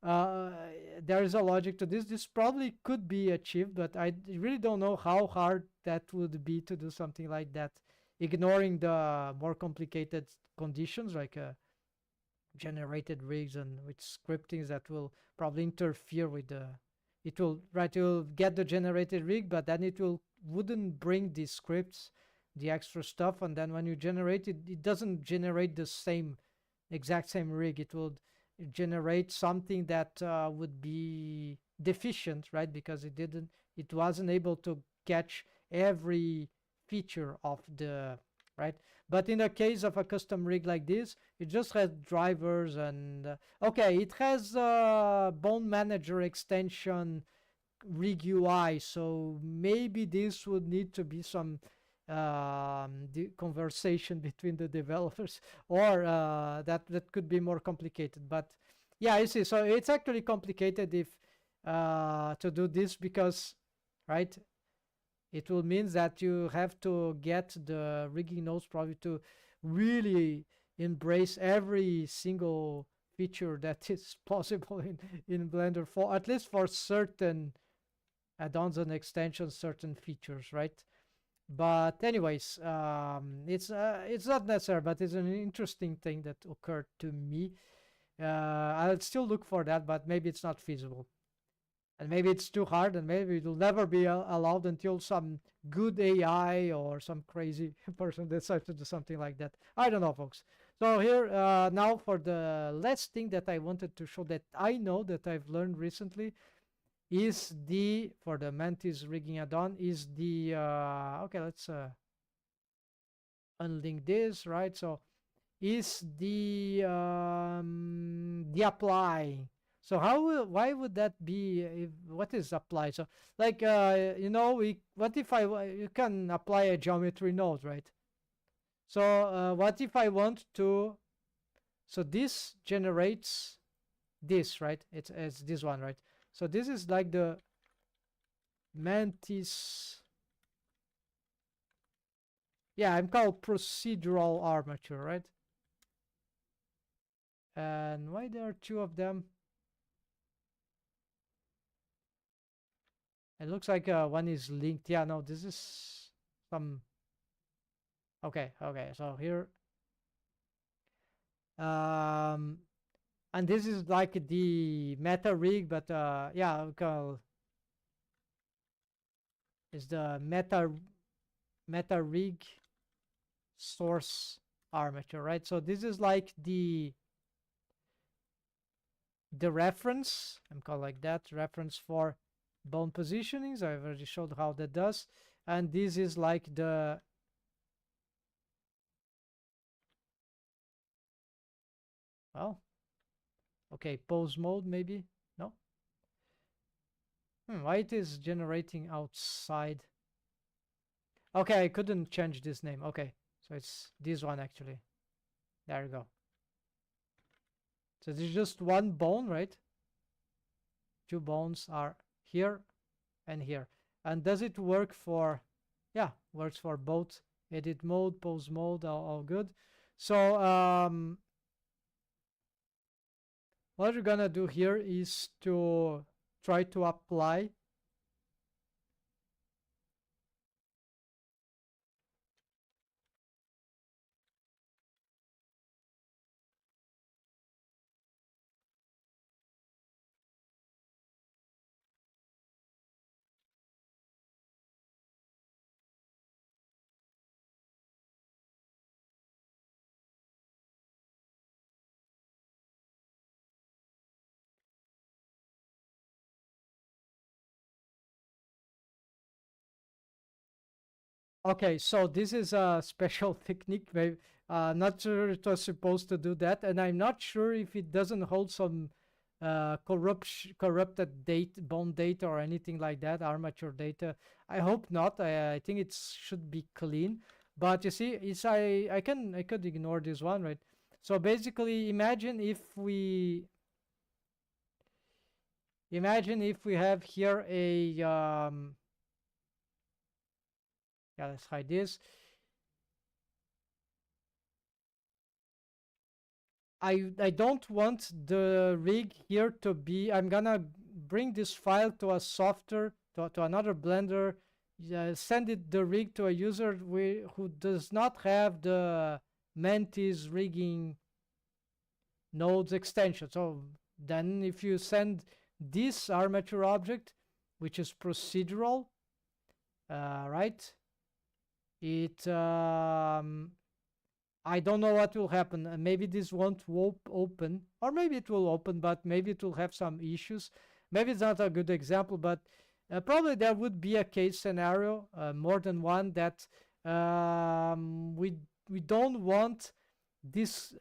there is a logic to this. This probably could be achieved, but I really don't know how hard that would be to do something like that, ignoring the more complicated conditions like generated rigs and with scriptings that will probably interfere with the. It will right. It will get the generated rig, but then it wouldn't bring the scripts, the extra stuff, and then when you generate it, it doesn't generate the same exact same rig. It will generate something that would be deficient, right? Because it wasn't able to catch every feature of the right. But in the case of a custom rig like this, it just has drivers and okay, it has bone manager extension rig UI, so maybe this would need to be some the conversation between the developers, or that could be more complicated. But yeah, you see, so it's actually complicated if to do this because, right, it will mean that you have to get the rigging nodes probably to really embrace every single feature that is possible in Blender, for at least for certain add-ons and extensions, certain features, right? But anyways, it's not necessary, but it's an interesting thing that occurred to me. I'll still look for that, but maybe it's not feasible, and maybe it's too hard, and maybe it will never be allowed until some good AI or some crazy person decides to do something like that. I don't know, folks. So here now for the last thing that I wanted to show that I know that I've learned recently is the, for the Mantis rigging add-on, is the okay, let's unlink this, right? So is the apply. So why would that be? What is apply? So like you know, what if you can apply a geometry node, right? So what if I want to, so this generates this, right? It's this one, right? So this is like the Mantis. Yeah, I'm called procedural armature, right? And why there are two of them? It looks like one is linked. Yeah, no, this is some. Okay, okay. So here, um, and this is like the meta rig, but yeah, is the meta rig source armature, right? So this is like the reference. I'm called like that, reference for bone positionings. I've already showed how that does, and this is like the well, okay, pose mode maybe. No, why it is generating outside? Okay, I couldn't change this name. Okay, so it's this one actually. There you go. So there's just one bone, right? Two bones are here and here. And does it work for, yeah, works for both edit mode, pose mode, all good. So what we're gonna do here is to try to apply okay, so this is a special technique. Maybe not sure it was supposed to do that, and I'm not sure if it doesn't hold some corrupted bone data or anything like that, armature data. I hope not. I think it should be clean. But you see, it's I could ignore this one, right? So basically, imagine if we Imagine if we have here a yeah, let's hide this. I don't want the rig here to be. I'm gonna bring this file to a software, to another Blender, send it the rig to a user who does not have the Mantis rigging nodes extension. So then if you send this armature object, which is procedural, right? It I don't know what will happen. Maybe this won't open, or maybe it will open, but maybe it will have some issues. Maybe it's not a good example, but probably there would be a case scenario, more than one, that we don't want this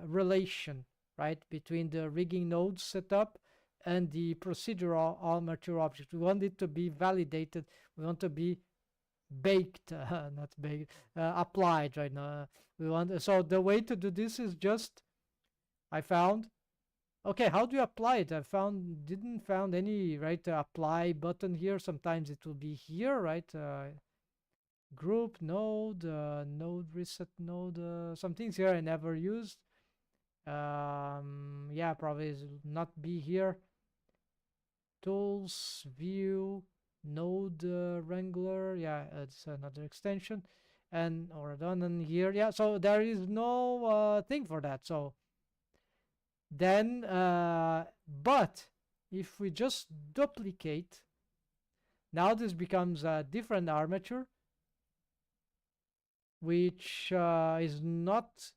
relation, right, between the rigging node setup and the procedural armature object. We want it to be validated. We want to be baked, not baked, applied right now. We want, so the way to do this is just, I found, okay, how do you apply it? I didn't found any, right, apply button here. Sometimes it will be here, right? Group node, node reset node, some things here I never used. Yeah, probably not be here. Tools, view, node wrangler, yeah, it's another extension, and or done here, yeah. So there is no thing for that. So then, but if we just duplicate, now this becomes a different armature, which is not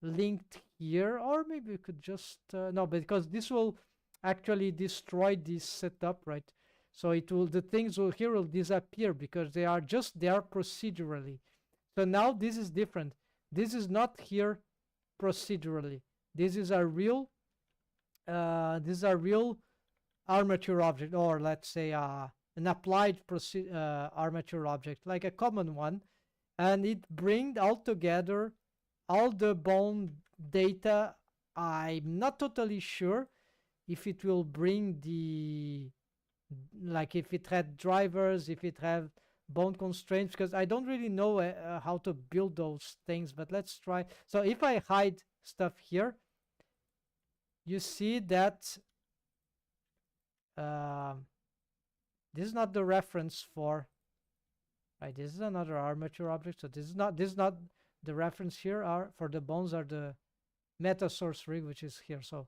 linked here, or maybe we could just no, because this will actually destroy this setup, right? So it will, the things will here will disappear because they are just there procedurally. So now this is different. This is not here procedurally. This is a real armature object, or let's say an applied armature object, like a common one, and it brings all together all the bone data. I'm not totally sure if it will bring the, like if it had drivers, if it had bone constraints, because I don't really know how to build those things, but let's try. So if I hide stuff here, you see that this is not the reference for, right? This is another armature object, so this is not the reference here. Are for the bones are the meta source rig, which is here. So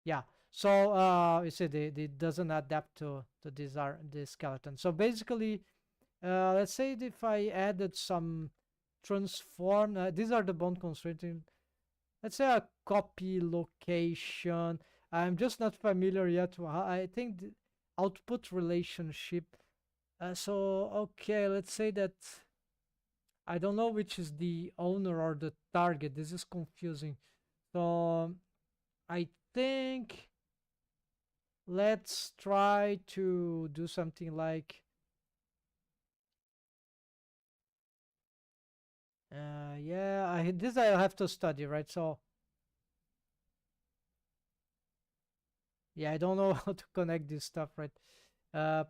yeah, so you see it doesn't adapt to this skeleton. So basically, let's say if I added some transform, these are the bone constraints. Let's say a copy location. I'm just not familiar yet. I think the output relationship. So okay, let's say that I don't know which is the owner or the target. This is confusing. So I think let's try to do something like yeah, this I'll have to study, right? So yeah, I don't know how to connect this stuff, right?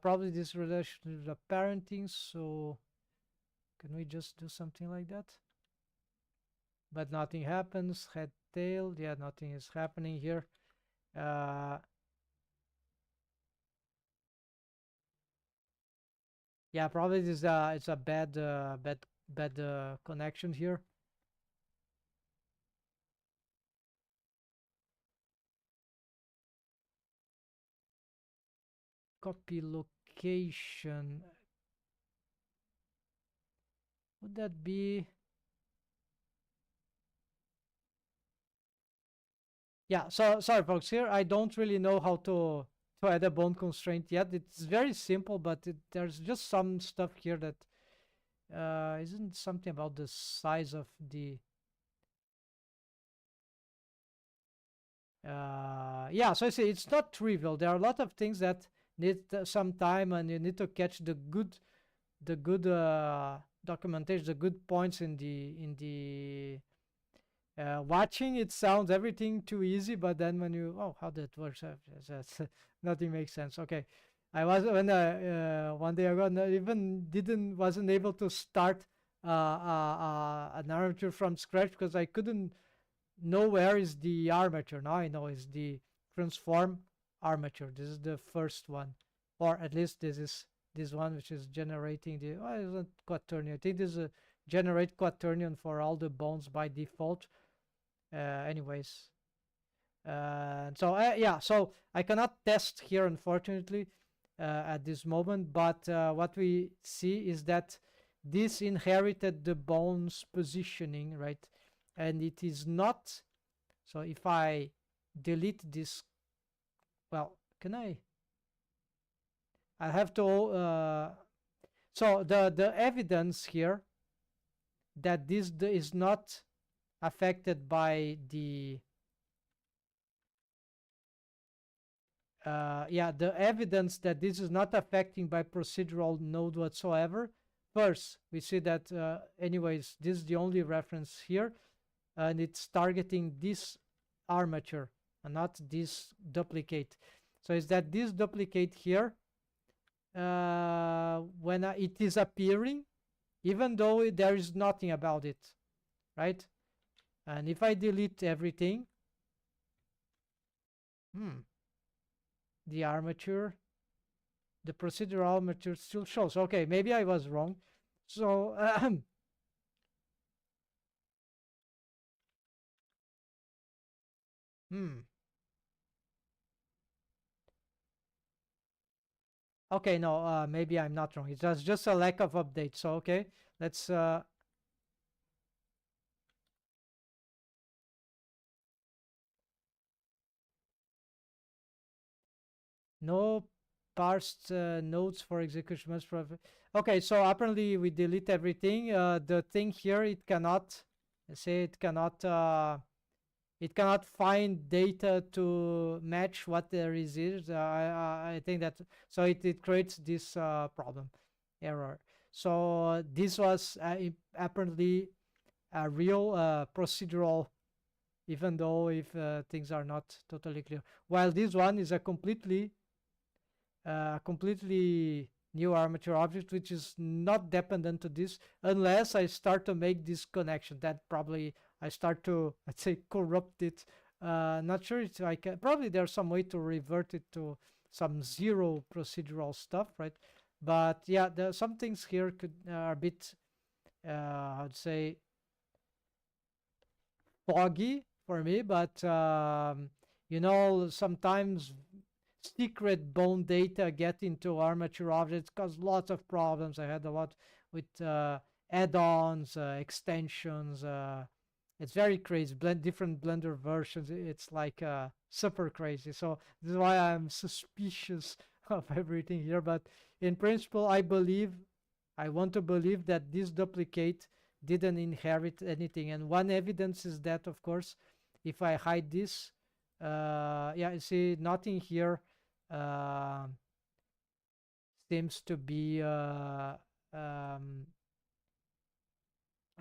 Probably this relation to the parenting. So can we just do something like that? But nothing happens. Head, tail, yeah, nothing is happening here. Yeah, probably this it's a bad connection here. Copy location. Would that be? Yeah, so sorry folks, here I don't really know how to add a bone constraint yet. It's very simple, but there's just some stuff here that isn't something about the size of the yeah, so I say it's not trivial. There are a lot of things that need some time, and you need to catch the good documentation, the good points in the Watching it sounds everything too easy, but then when you, oh, how that works, that's nothing makes sense. Okay, I was when one day ago, even didn't wasn't able to start an armature from scratch because I couldn't know where is the armature. Now I know is the transform armature. This is the first one, or at least this is this one which is generating the. Oh, it's not quaternion. I think this is a generate quaternion for all the bones by default. Anyways, so yeah, so I cannot test here unfortunately at this moment, but what we see is that this inherited the bones positioning, right? And it is not, so if I delete this, well, can I have to so the evidence here that this is not affected by the yeah, the evidence that this is not affecting by procedural node whatsoever. First, we see that anyways, this is the only reference here, and it's targeting this armature and not this duplicate. So is that this duplicate here, when it is appearing, even though there is nothing about it, right? And if I delete everything, the armature, the procedural armature still shows. Okay, maybe I was wrong. So, hmm. Okay, no, maybe I'm not wrong. It's just a lack of update. So, okay, let's no parsed nodes for execution. Okay, so apparently we delete everything. The thing here, it cannot, let's say it cannot find data to match what there is. I think that, so it creates this problem, error. So this was apparently a real procedural, even though if things are not totally clear. While this one is a completely new armature object, which is not dependent to this, unless I start to make this connection. That probably I start to, let's say, corrupt it. Not sure if I can. Probably there's some way to revert it to some zero procedural stuff, right? But yeah, there some things here could are a bit, I'd say, foggy for me. But sometimes secret bone data get into armature objects cause lots of problems. I had a lot with add-ons, extensions. It's very crazy. Different Blender versions. It's like super crazy. So this is why I'm suspicious of everything here. But in principle, I want to believe that this duplicate didn't inherit anything. And one evidence is that, of course, if I hide this, yeah, you see nothing here uh, seems to be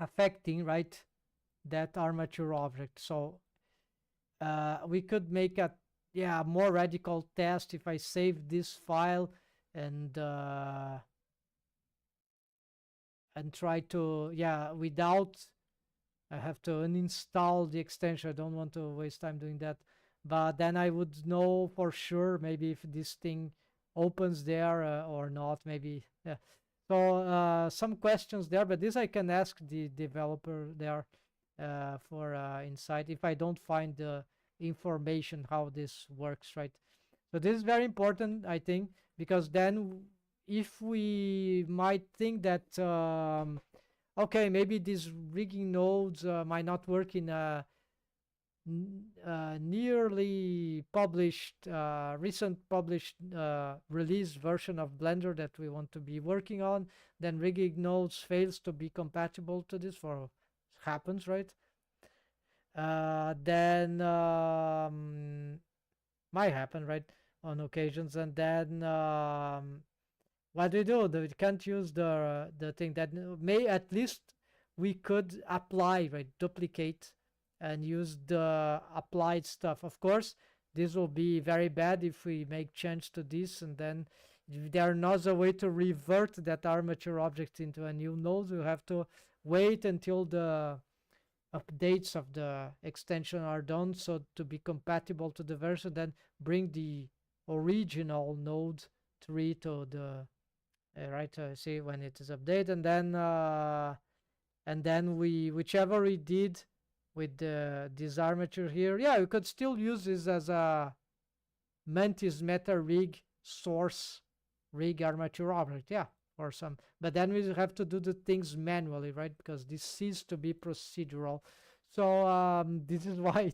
affecting, right, that armature object. So we could make a more radical test if I save this file and try to without I have to uninstall the extension. I don't want to waste time doing that. But then I would know for sure maybe if this thing opens there or not. Maybe. Yeah. So some questions there, but this I can ask the developer there for insight if I don't find the information how this works, right? So this is very important, I think, because then if we might think that okay, maybe these rigging nodes might not work in a nearly published, recent published release version of Blender that we want to be working on, then rigging nodes fails to be compatible to this, for happens, right? Then might happen, right, on occasions, and then what we do? We can't use the thing that may at least we could apply, right, duplicate and use the applied stuff. Of course, this will be very bad if we make change to this, and then if there not a way to revert that armature object into a new node, we have to wait until the updates of the extension are done, so to be compatible to the version, then bring the original node 3 to the right, see when it is updated, and then we, whichever we did with this armature here, yeah, we could still use this as a Mantis meta rig source rig armature object, yeah, or some, but then we have to do the things manually, right? Because this ceased to be procedural. So this is why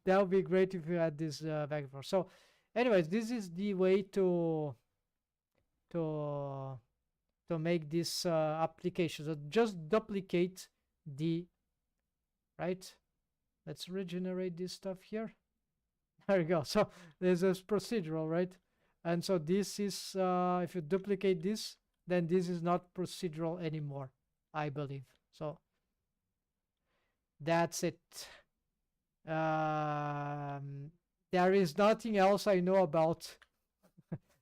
that would be great if you had this back and forth. So anyways, this is the way to to to make this application. So just duplicate the, right, let's regenerate this stuff here. There you go. So there's a procedural, right? And so this is if you duplicate this, then this is not procedural anymore, I believe. So that's it. There is nothing else I know about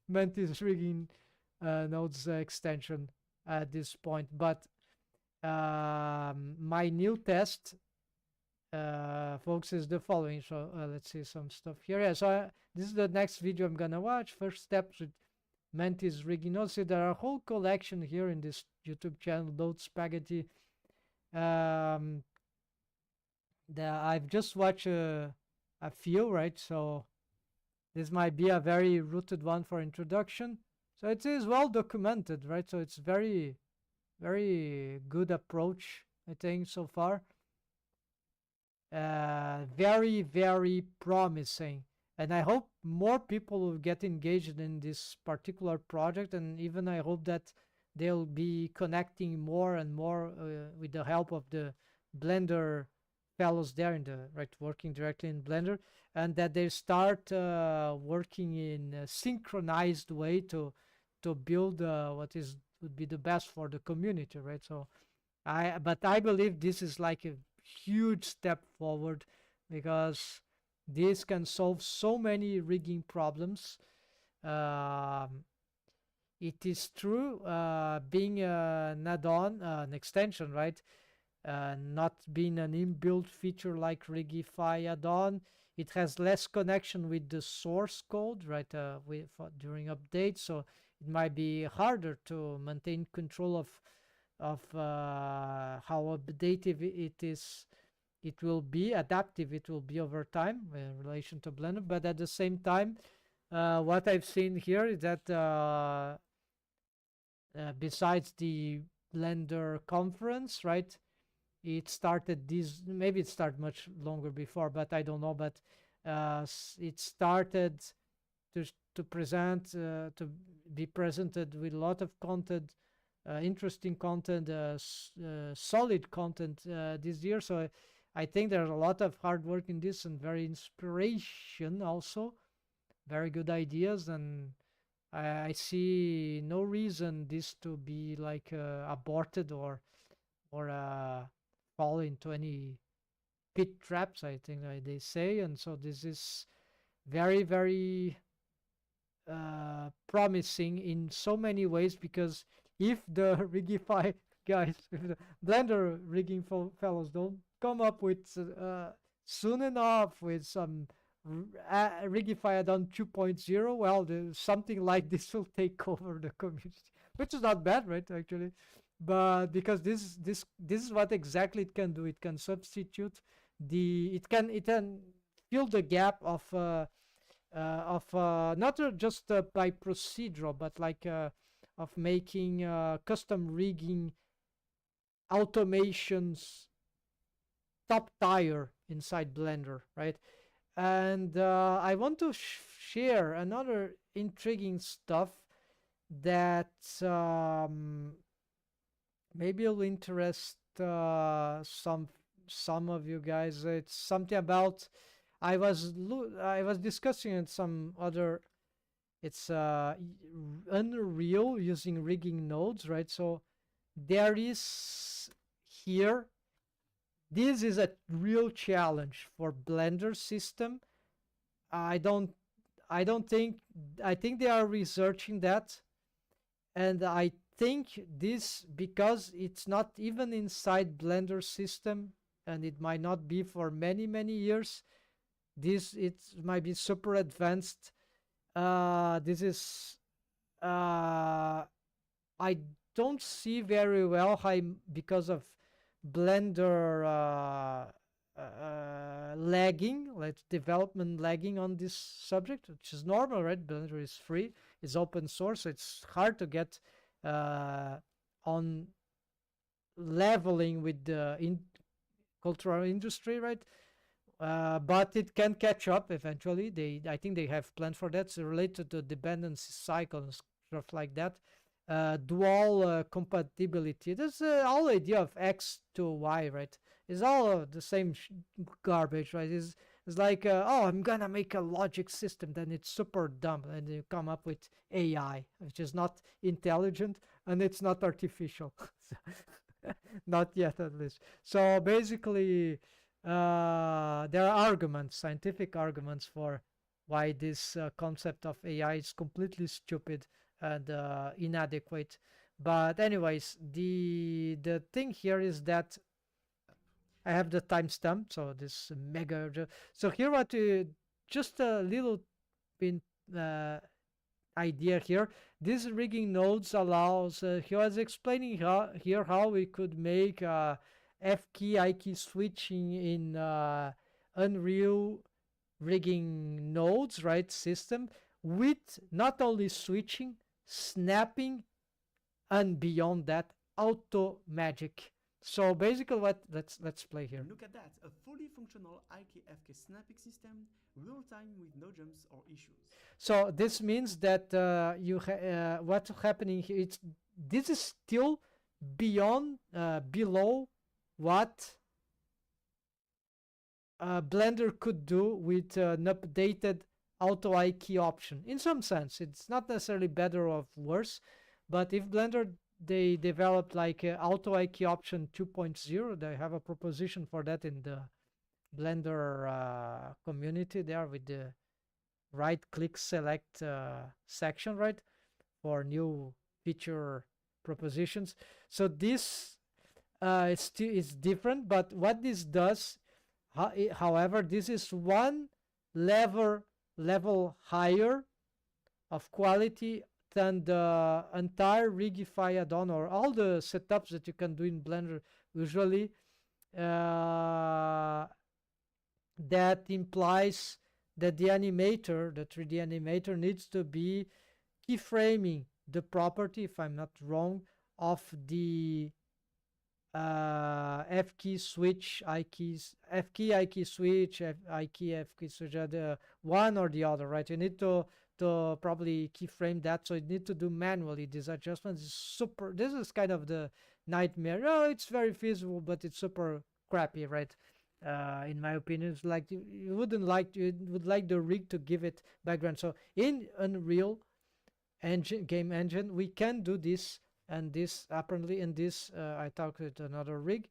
Mantis rigging nodes extension at this point, but my new test, folks, is the following. So let's see some stuff here. Yeah, so this is the next video I'm gonna watch. First steps with Mantis rigging nodes. So there are a whole collection here in this YouTube channel, Node Spaghetti. I've just watched a few, right? So this might be a very rooted one for introduction. So it is well documented, right? So it's very, very good approach, I think, so far. Very, very promising. And I hope more people will get engaged in this particular project. And even I hope that they'll be connecting more and more with the help of the Blender fellows there in the, right, working directly in Blender, and that they start working in a synchronized way to build what would be the best for the community, right? So but I believe this is like a huge step forward, because this can solve so many rigging problems. It is true, being an add-on, an extension, right? Not being an inbuilt feature like Rigify add-on, it has less connection with the source code, right? During updates, so it might be harder to maintain control of how updative it will be, adaptive it will be over time in relation to Blender. But at the same time, what I've seen here is that besides the Blender conference, right, it started this, maybe it started much longer before, but I don't know, but it started to present, to be presented with a lot of content, interesting content, solid content this year. So I think there's a lot of hard work in this, and very inspiration also, very good ideas, and I see no reason this to be like aborted or fall into any pit traps, I think they say. And so this is very, very promising in so many ways, because if the Rigify guys, if the Blender rigging fellows don't come up with soon enough with some Rigify add-on 2.0, well, something like this will take over the community, which is not bad, right, actually. But because this is what exactly it can do. It can substitute it can fill the gap of not just by procedural, but like of making custom rigging automations top tier inside Blender, right? And I want to share another intriguing stuff that maybe it'll interest some of you guys. It's something about I was discussing in some other. It's Unreal using rigging nodes, right? So there is here This is a real challenge for Blender system. I don't I don't think I think they are researching that, and I think this because it's not even inside Blender system, and it might not be for many years. This it might be super advanced. This is I don't see very well how because of Blender lagging, like development lagging on this subject, which is normal, right? Blender is free, it's open source, so it's hard to get uh, on leveling with the cultural industry, right? But it can catch up eventually. I think they have planned for that. It's related to dependency cycle and stuff like that. Dual compatibility. That's the whole idea of X to Y, right? It's all the same garbage, right? It's like, oh, I'm gonna make a logic system, then it's super dumb, and you come up with AI, which is not intelligent and it's not artificial. Not yet, at least. So basically, there are arguments, scientific arguments for why this concept of AI is completely stupid and inadequate. But anyways, the thing here is that I have the timestamp, so this mega. So here, what just a little bit idea here. This rigging nodes allows. He was explaining how we could make F key I key switching in Unreal rigging nodes, right, system, with not only switching, snapping, and beyond that, auto magic. So basically, what let's play here. Look at that, a fully functional IK-FK snapping system, real time with no jumps or issues. So this means that what's happening here. This is still beyond below what Blender could do with an updated auto IK option. In some sense, it's not necessarily better or worse, but if Blender they developed like auto IK option 2.0, they have a proposition for that in the Blender community there with the right click select section, right, for new feature propositions. So this is different, but what this does, however, this is one level higher of quality than the entire Rigify add-on or all the setups that you can do in Blender usually. That implies that the animator, the 3D animator, needs to be keyframing the property, if I'm not wrong, of the F key switch, I keys, F key, I key switch, I key, F key switch, the one or the other, right? You need to probably keyframe that, so you need to do manually these adjustments. This is kind of the nightmare. Oh, it's very feasible, but it's super crappy, right? In my opinion, it's like you would like the rig to give it background. So in Unreal engine game engine, we can do this, and this apparently in this I talked with another rig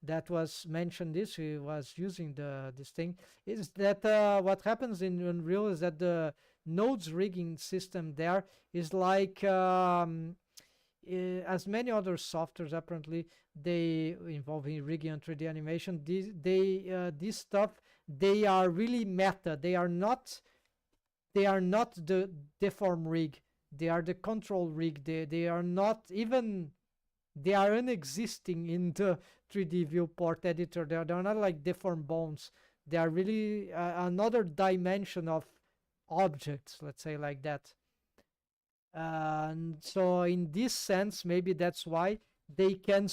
that was mentioned. This he was using this thing is that what happens in Unreal is that the nodes rigging system there is like as many other softwares apparently they involving rigging and 3D animation. This stuff, they are really meta. They are not the deform rig. They are the control rig. They are not even, they are unexisting in the 3D viewport editor. They're not like deform bones. They are really another dimension of objects, let's say like that. And so in this sense, maybe that's why they can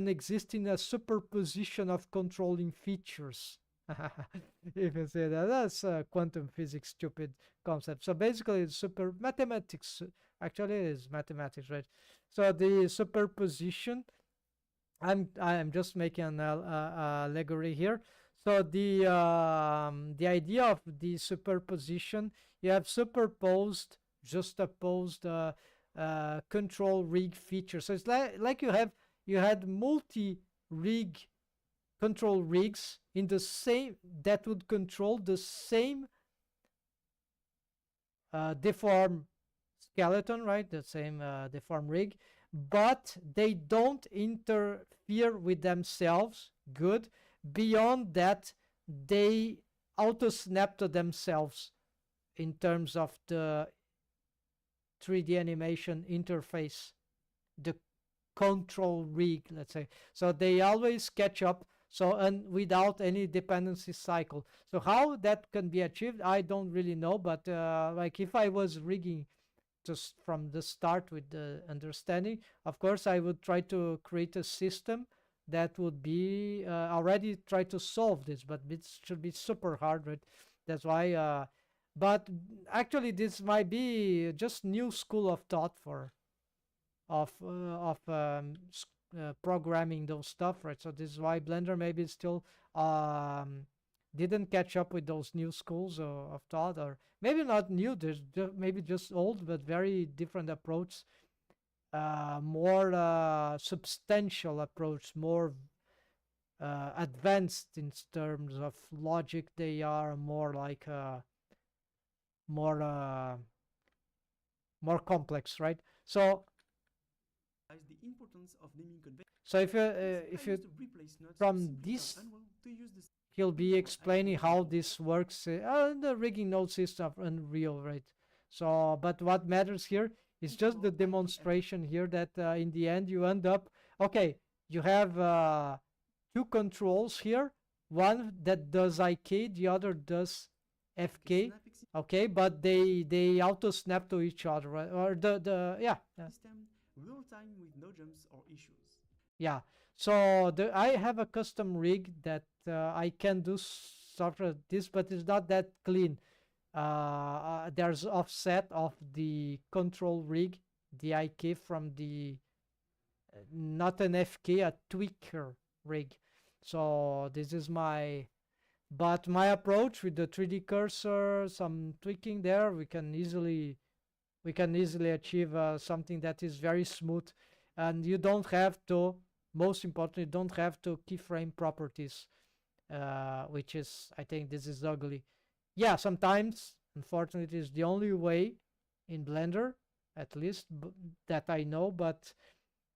exist in a superposition of controlling features. If you say that, that's a quantum physics stupid concept. So basically, it's super mathematics. Actually, it is mathematics, right? So the superposition. I'm just making an allegory here. So the idea of the superposition, you have superposed, juxtaposed control rig features. So it's like you had multi rig control rigs in the same that would control the same deform skeleton, right? The same deform rig, but they don't interfere with themselves. Good. Beyond that, they auto snap to themselves in terms of the 3D animation interface, the control rig, let's say. So they always catch up. So, and without any dependency cycle. So how that can be achieved, I don't really know. But like if I was rigging just from the start with the understanding, of course, I would try to create a system that would be already try to solve this, but it should be super hard, right? That's why. But actually, this might be just new school of thought for programming those stuff, right? So this is why Blender maybe still didn't catch up with those new schools of thought, or maybe not new. There's maybe just old, but very different approach, more substantial approach, more advanced in terms of logic. They are more like more more complex, right? So The importance of naming conventions. so if you from this he'll be explaining how this works, the rigging node system of Unreal, right? So, but what matters here is just the demonstration here that in the end you end up, okay, you have two controls here, one that does IK, the other does FK, okay, but they auto snap to each other, right? Or the yeah. System real time with no jumps or issues. Yeah, so I have a custom rig that I can do sort of this, but it's not that clean. There's offset of the control rig, the IK from the not an FK, a tweaker rig. So this is my, but my approach with the 3D cursor, some tweaking there, we can easily achieve something that is very smooth, and you don't have to, most importantly, don't have to keyframe properties, which is, I think this is ugly. Yeah, sometimes unfortunately it is the only way in Blender, at least that I know, but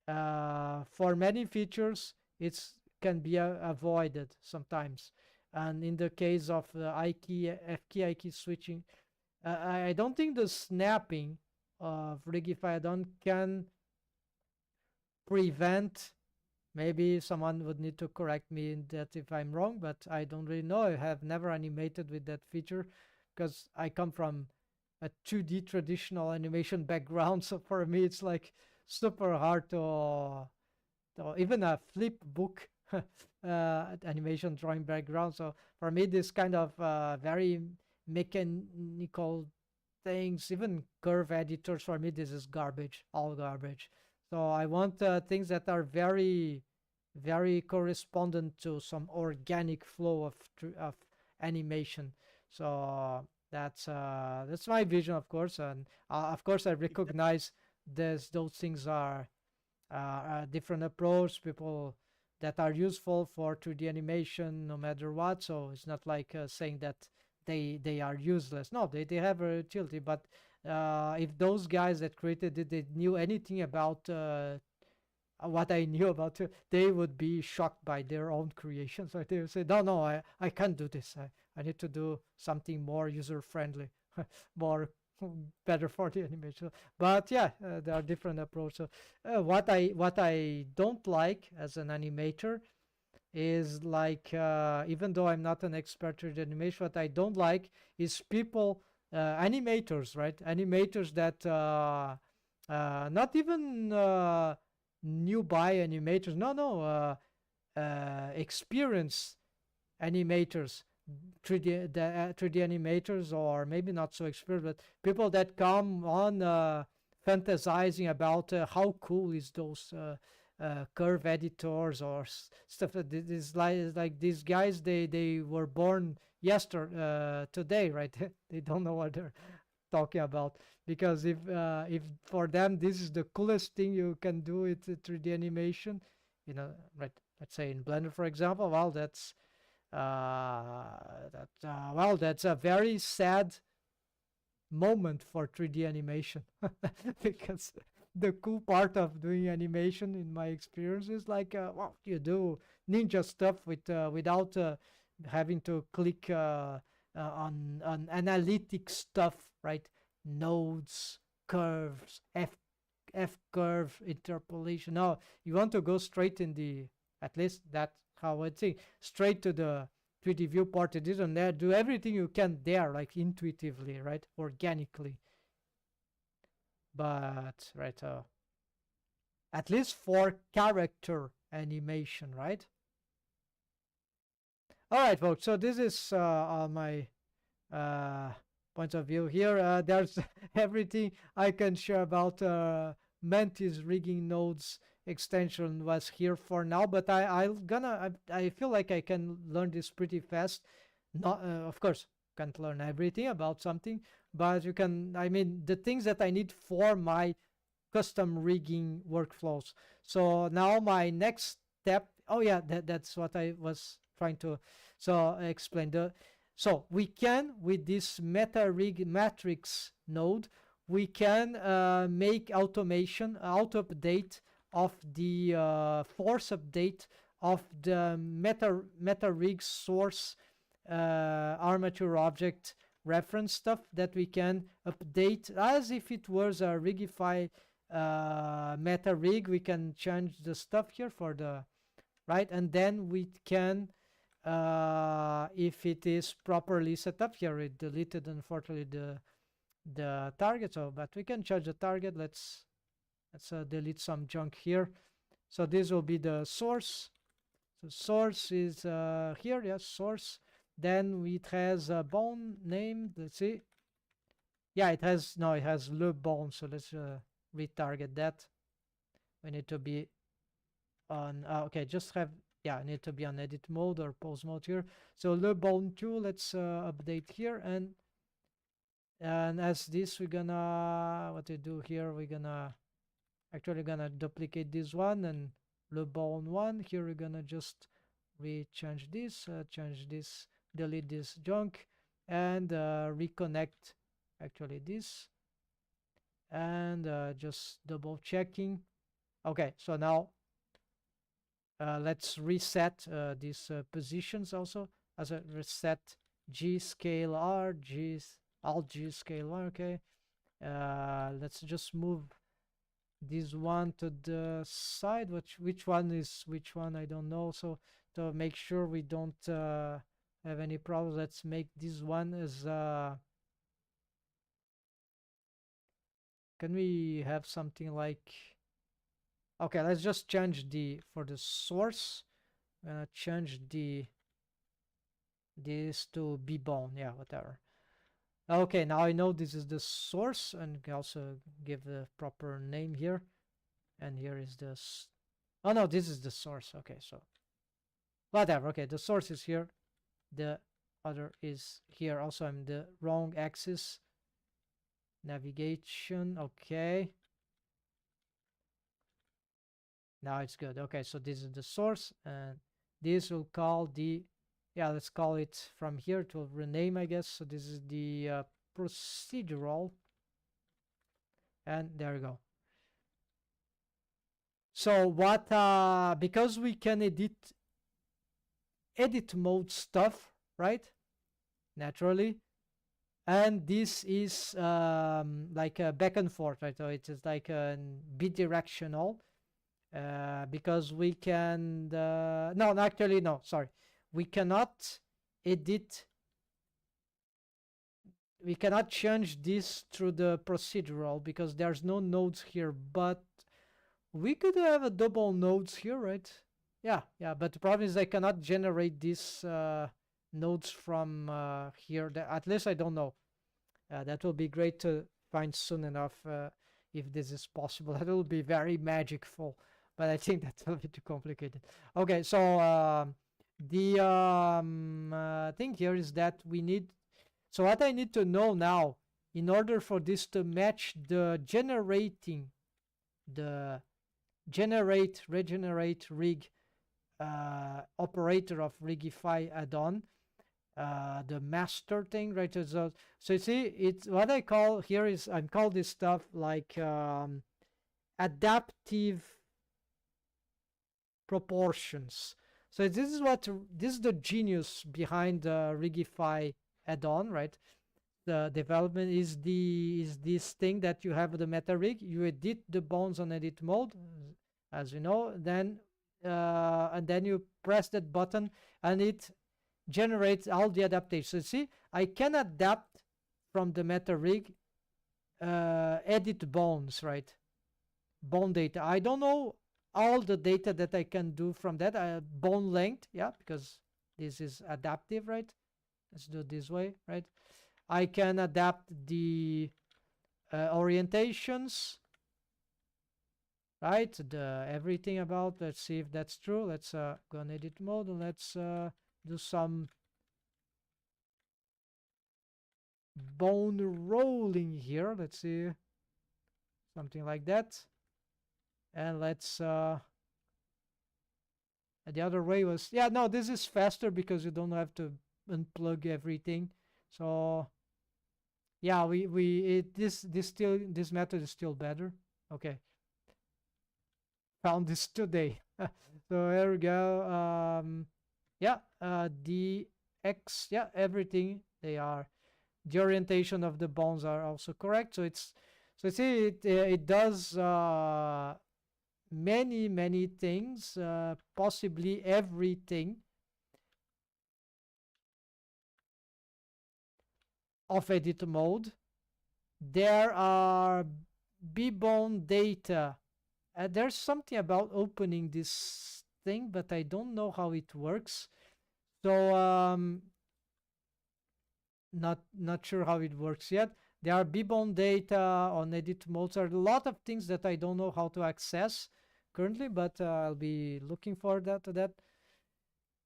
for many features it's can be avoided sometimes. And in the case of I key, F key, I key switching, I don't think the snapping of Rigify can prevent. Maybe someone would need to correct me in that if I'm wrong, but I don't really know. I have never animated with that feature because I come from a 2D traditional animation background. So for me, it's like super hard to even a flip book animation drawing background. So for me, this kind of very mechanical things, even curve editors, for me, this is garbage, all garbage. So I want things that are very, very correspondent to some organic flow of animation. So that's my vision, of course, and of course I recognize those things are a different approach. People that are useful for 2D animation, no matter what. So it's not like saying that they are useless. No, they have a utility, but if those guys that created it, they knew anything about what I knew about it, they would be shocked by their own creations. So they would say, no, I can't do this. I need to do something more user-friendly, more better for the animation. But yeah, there are different approaches. What I don't like as an animator is like, even though I'm not an expert in animation, what I don't like is people, animators, right? Animators that not even newbie animators, no, experienced animators, 3D animators, or maybe not so experienced, but people that come on fantasizing about how cool is those curve editors or stuff. This like these guys, they were born today, right? They don't know what they're talking about, because if for them this is the coolest thing you can do with 3D animation, right? let's say in Blender, for example, well, well, that's a very sad moment for 3D animation because the cool part of doing animation, in my experience, is like, well, you do ninja stuff without having to click on analytic stuff, right? Nodes, curves, F curve, interpolation. No, you want to go straight in the, at least that's how I think, straight to the 3D viewport edition there, do everything you can there, like intuitively, right? Organically. But, right, at least for character animation, right? All right, folks, so this is my uh, point of view here. There's everything I can share about Mantis rigging nodes extension was here for now, but I feel like I can learn this pretty fast. Not of course can't learn everything about something, but you can, I mean, the things that I need for my custom rigging workflows. So now my next step, oh yeah, that's what I was trying to explain. So we can, with this meta rig matrix node, we can make automation, auto update of the force update of the meta rig source armature object reference stuff that we can update as if it was a rigify meta rig. We can change the stuff here for the right, and then we can if it is properly set up here. It deleted unfortunately the target, so but we can change the target. Let's delete some junk here. So this will be the source. So source is here, yes, source. Then it has a bone name. Let's see. Yeah, it has, no, it has le bone. So let's retarget that. We need to be on, okay, just have, yeah, I need to be on edit mode or pose mode here. So le bone 2, let's update here. And as this, we're gonna, what we do here, we're gonna actually gonna duplicate this one and le bone 1. Here we're gonna just change this, delete this junk, and reconnect actually this, and just double checking. Okay, so now let's reset these positions also as a reset G scale R, Alt G scale R. Okay, let's just move this one to the side. Which one is which one, I don't know. So to make sure we don't have any problems, let's make this one as can we have something like, okay, let's just change the, for the source, change this to be bone, yeah, whatever. Okay, now I know this is the source, and can also give the proper name here. And here is this. Oh no, this is the source. Okay, so whatever. Okay, the source is here, the other is here. Also, I'm the wrong axis. Navigation. Okay, now it's good. Okay, so this is the source, and this will call the, yeah, let's call it from here to rename, I guess. So this is the procedural, and there we go. So what, because we can edit mode stuff, right? Naturally. And this is like a back and forth, right? So it is like a bidirectional because we can, no, actually, no, sorry. We cannot edit, we cannot change this through the procedural because there's no nodes here, but we could have a double nodes here, right? Yeah, but the problem is I cannot generate these nodes from here. At least I don't know. That will be great to find soon enough if this is possible. That will be very magicful, but I think that will be too complicated. Okay, so the thing here is that we need, so what I need to know now, in order for this to match the regenerate rig operator of Rigify add-on, the master thing, right? So you see, it's what I call here is I call this stuff like adaptive proportions. So this is the genius behind the Rigify add-on, right? The development is this thing that you have the meta rig, you edit the bones on edit mode, as you know, then and then you press that button and it generates all the adaptations. So see, I can adapt from the meta rig, edit bones, right? Bone data. I don't know all the data that I can do from that. Bone length, yeah, because this is adaptive, right? Let's do it this way, right? I can adapt the orientations, right? The everything about. Let's see if that's true. Let's go on edit mode and let's do some bone rolling here. Let's see, something like that. And let's the other way was, yeah, no, this is faster because you don't have to unplug everything. So yeah, this method is still better. Okay, found this today. So here we go. Yeah, the X, yeah, everything, they are, the orientation of the bones are also correct. So it's, so see, it does many things, possibly everything of edit mode. There are B-bone data. There's something about opening this thing, but I don't know how it works. So not sure how it works yet. There are B-bone data on edit modes. There are a lot of things that I don't know how to access currently, but I'll be looking for that.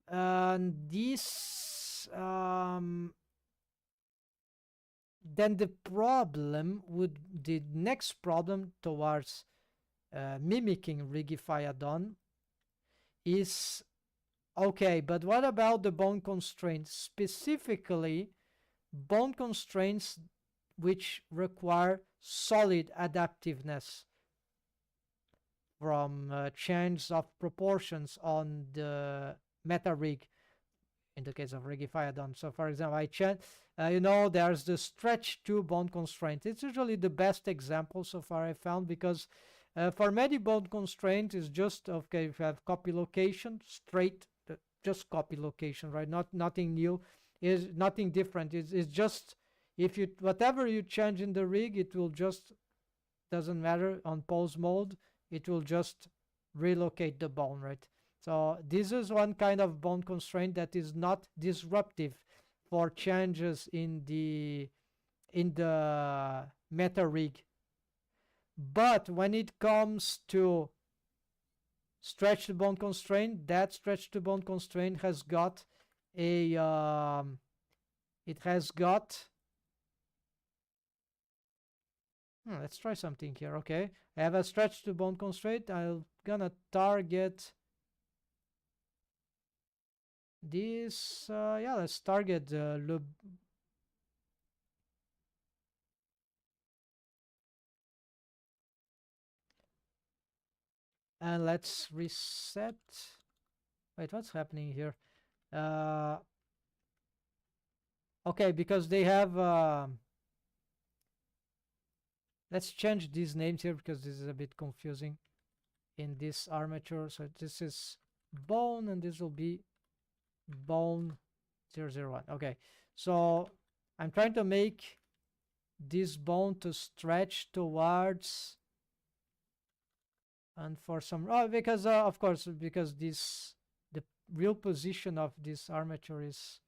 And this then the next problem towards mimicking Rigify add-on is, okay, but what about the bone constraints, specifically bone constraints which require solid adaptiveness from change of proportions on the meta rig in the case of Rigify add-on. So for example, you know, there's the stretch to bone constraint. It's usually the best example so far I found, because for many bone constraint is just, okay, if you have copy location, straight, just copy location, right? Nothing new, is nothing different. It's just, if you, whatever you change in the rig, it will just, doesn't matter on pose mode, it will just relocate the bone, right? So this is one kind of bone constraint that is not disruptive for changes in the meta rig. But when it comes to stretch to bone constraint, that stretch to bone constraint has got a it has got let's try something here. Okay, I have a stretch to bone constraint. I'm gonna target this. Yeah, let's target the and let's reset. Wait, what's happening here? Okay, because they have let's change these names here because this is a bit confusing in this armature. So this is bone and this will be bone 001. Okay, so I'm trying to make this bone to stretch towards, and for some, oh, because of course, because this, the real position of this armature is,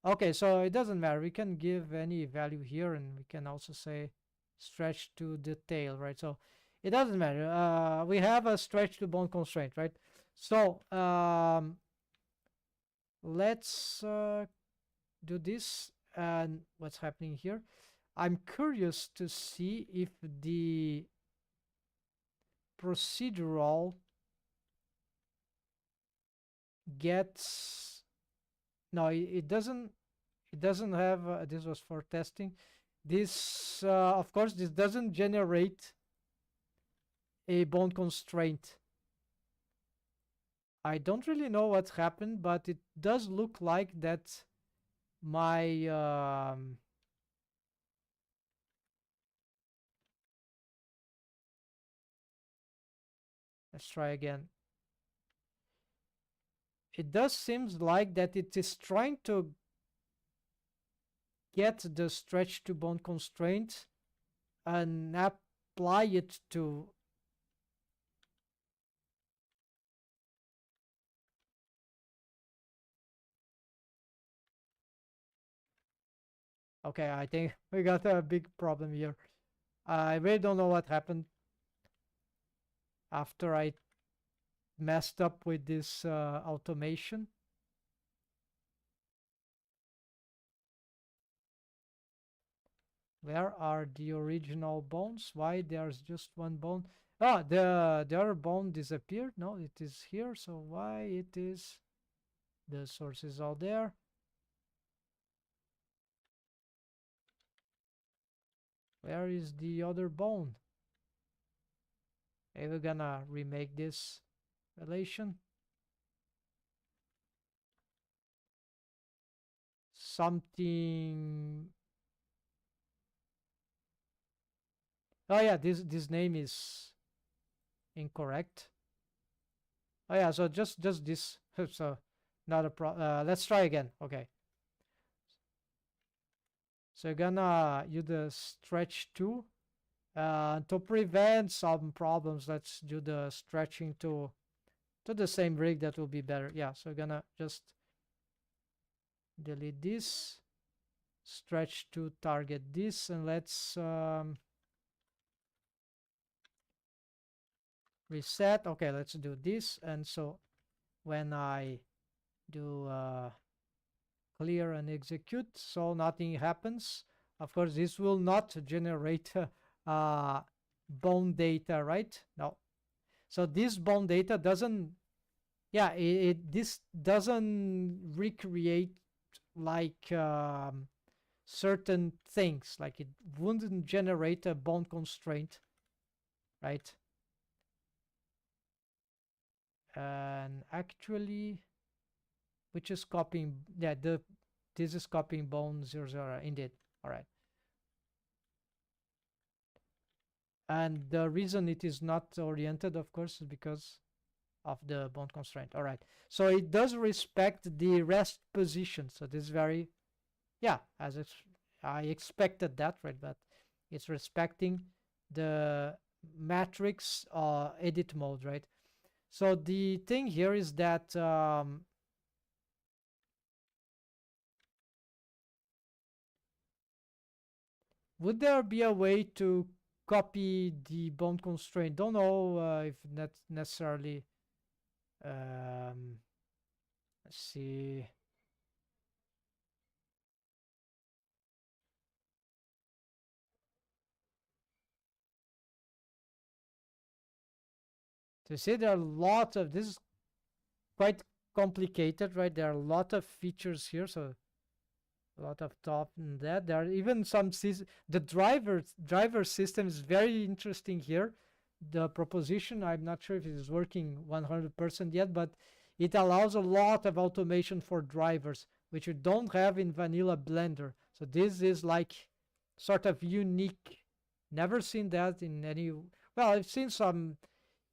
okay, so it doesn't matter, we can give any value here and we can also say stretch to the tail, right? So it doesn't matter, we have a stretch to bone constraint, right? So let's do this. And what's happening here, I'm curious to see if the procedural gets, no, it doesn't, it doesn't have, this was for testing. This, of course, this doesn't generate a bone constraint. I don't really know what happened, but it does look like that my let's try again. It does seems like that it is trying to get the stretch to bone constraint and apply it to, okay, I think we got a big problem here. I really don't know what happened after I messed up with this automation. Where are the original bones? Why there's just one bone? Ah, the other bone disappeared. No, it is here. So why it is, the source is all there. Where is the other bone? Okay, we're gonna remake this relation. Something. Oh yeah, this name is incorrect. Oh yeah, so just this. So not a pro. Let's try again. Okay. So you're gonna use the stretch tool to prevent some problems. Let's do the stretching to the same rig. That will be better. Yeah. So we're gonna just delete this, stretch to target this, and let's reset. Okay, let's do this. And so when I do clear and execute, so nothing happens. Of course, this will not generate bone data, right? No. So this bone data doesn't, yeah, this doesn't recreate like certain things, like it wouldn't generate a bone constraint, right? And actually, which is copying, yeah, this is copying bone 00, indeed. All right. And the reason it is not oriented, of course, is because of the bone constraint. All right. So it does respect the rest position. So this is very, yeah, as I expected that, right? But it's respecting the matrix edit mode, right? So the thing here is that would there be a way to copy the bone constraint? Don't know if that's necessarily. Let's see. To see there are lots of, this is quite complicated, right? There are a lot of features here, so a lot of top and that. There are even some the driver system is very interesting here. The proposition, I'm not sure if it is working 100% yet, but it allows a lot of automation for drivers, which you don't have in vanilla Blender. So this is like sort of unique. Never seen that in any, well, I've seen some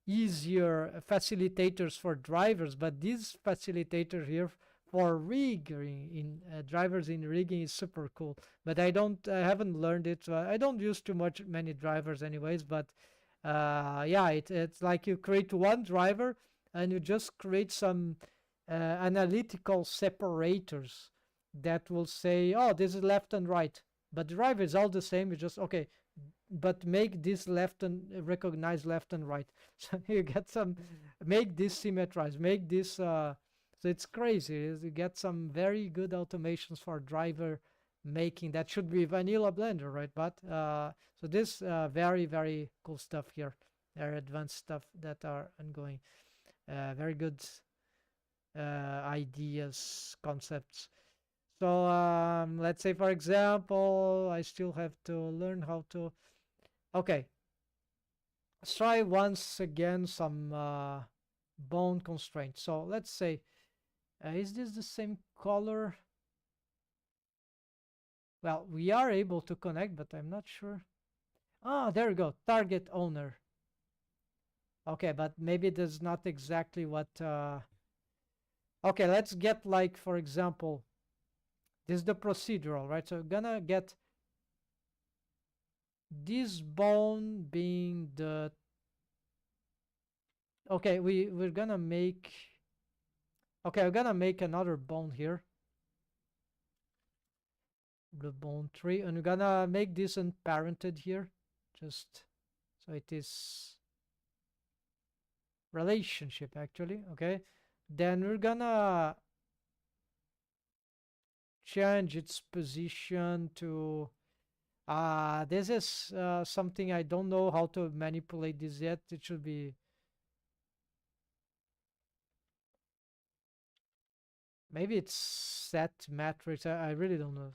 easier facilitators for drivers, but this facilitator here for rigging in drivers in rigging is super cool. But I haven't learned it. I don't use too many drivers anyways. But yeah, it's like you create one driver and you just create some analytical separators that will say, oh, this is left and right. But the driver is all the same. You just, okay, but make this left and recognize left and right. So you get some, make this symmetrize, make this, so it's crazy. You get some very good automations for driver making. That should be vanilla Blender, right? But so this very, very cool stuff here. Very advanced stuff that are ongoing. Very good ideas, concepts. So let's say, for example, I still have to learn how to. Okay, let's try once again some bone constraints. So let's say, is this the same color? Well, we are able to connect, but I'm not sure. Ah, there we go. Target owner. Okay, but maybe that's not exactly what. Okay, let's get like, for example, this is the procedural, right? So we're gonna get this bone being the. Okay, we're gonna make. Okay, we're gonna make another bone here. The bone tree, and we're gonna make this unparented here, just so it is relationship actually. Okay, then we're gonna change its position to this is something I don't know how to manipulate this yet. It should be maybe it's set matrix. I really don't know.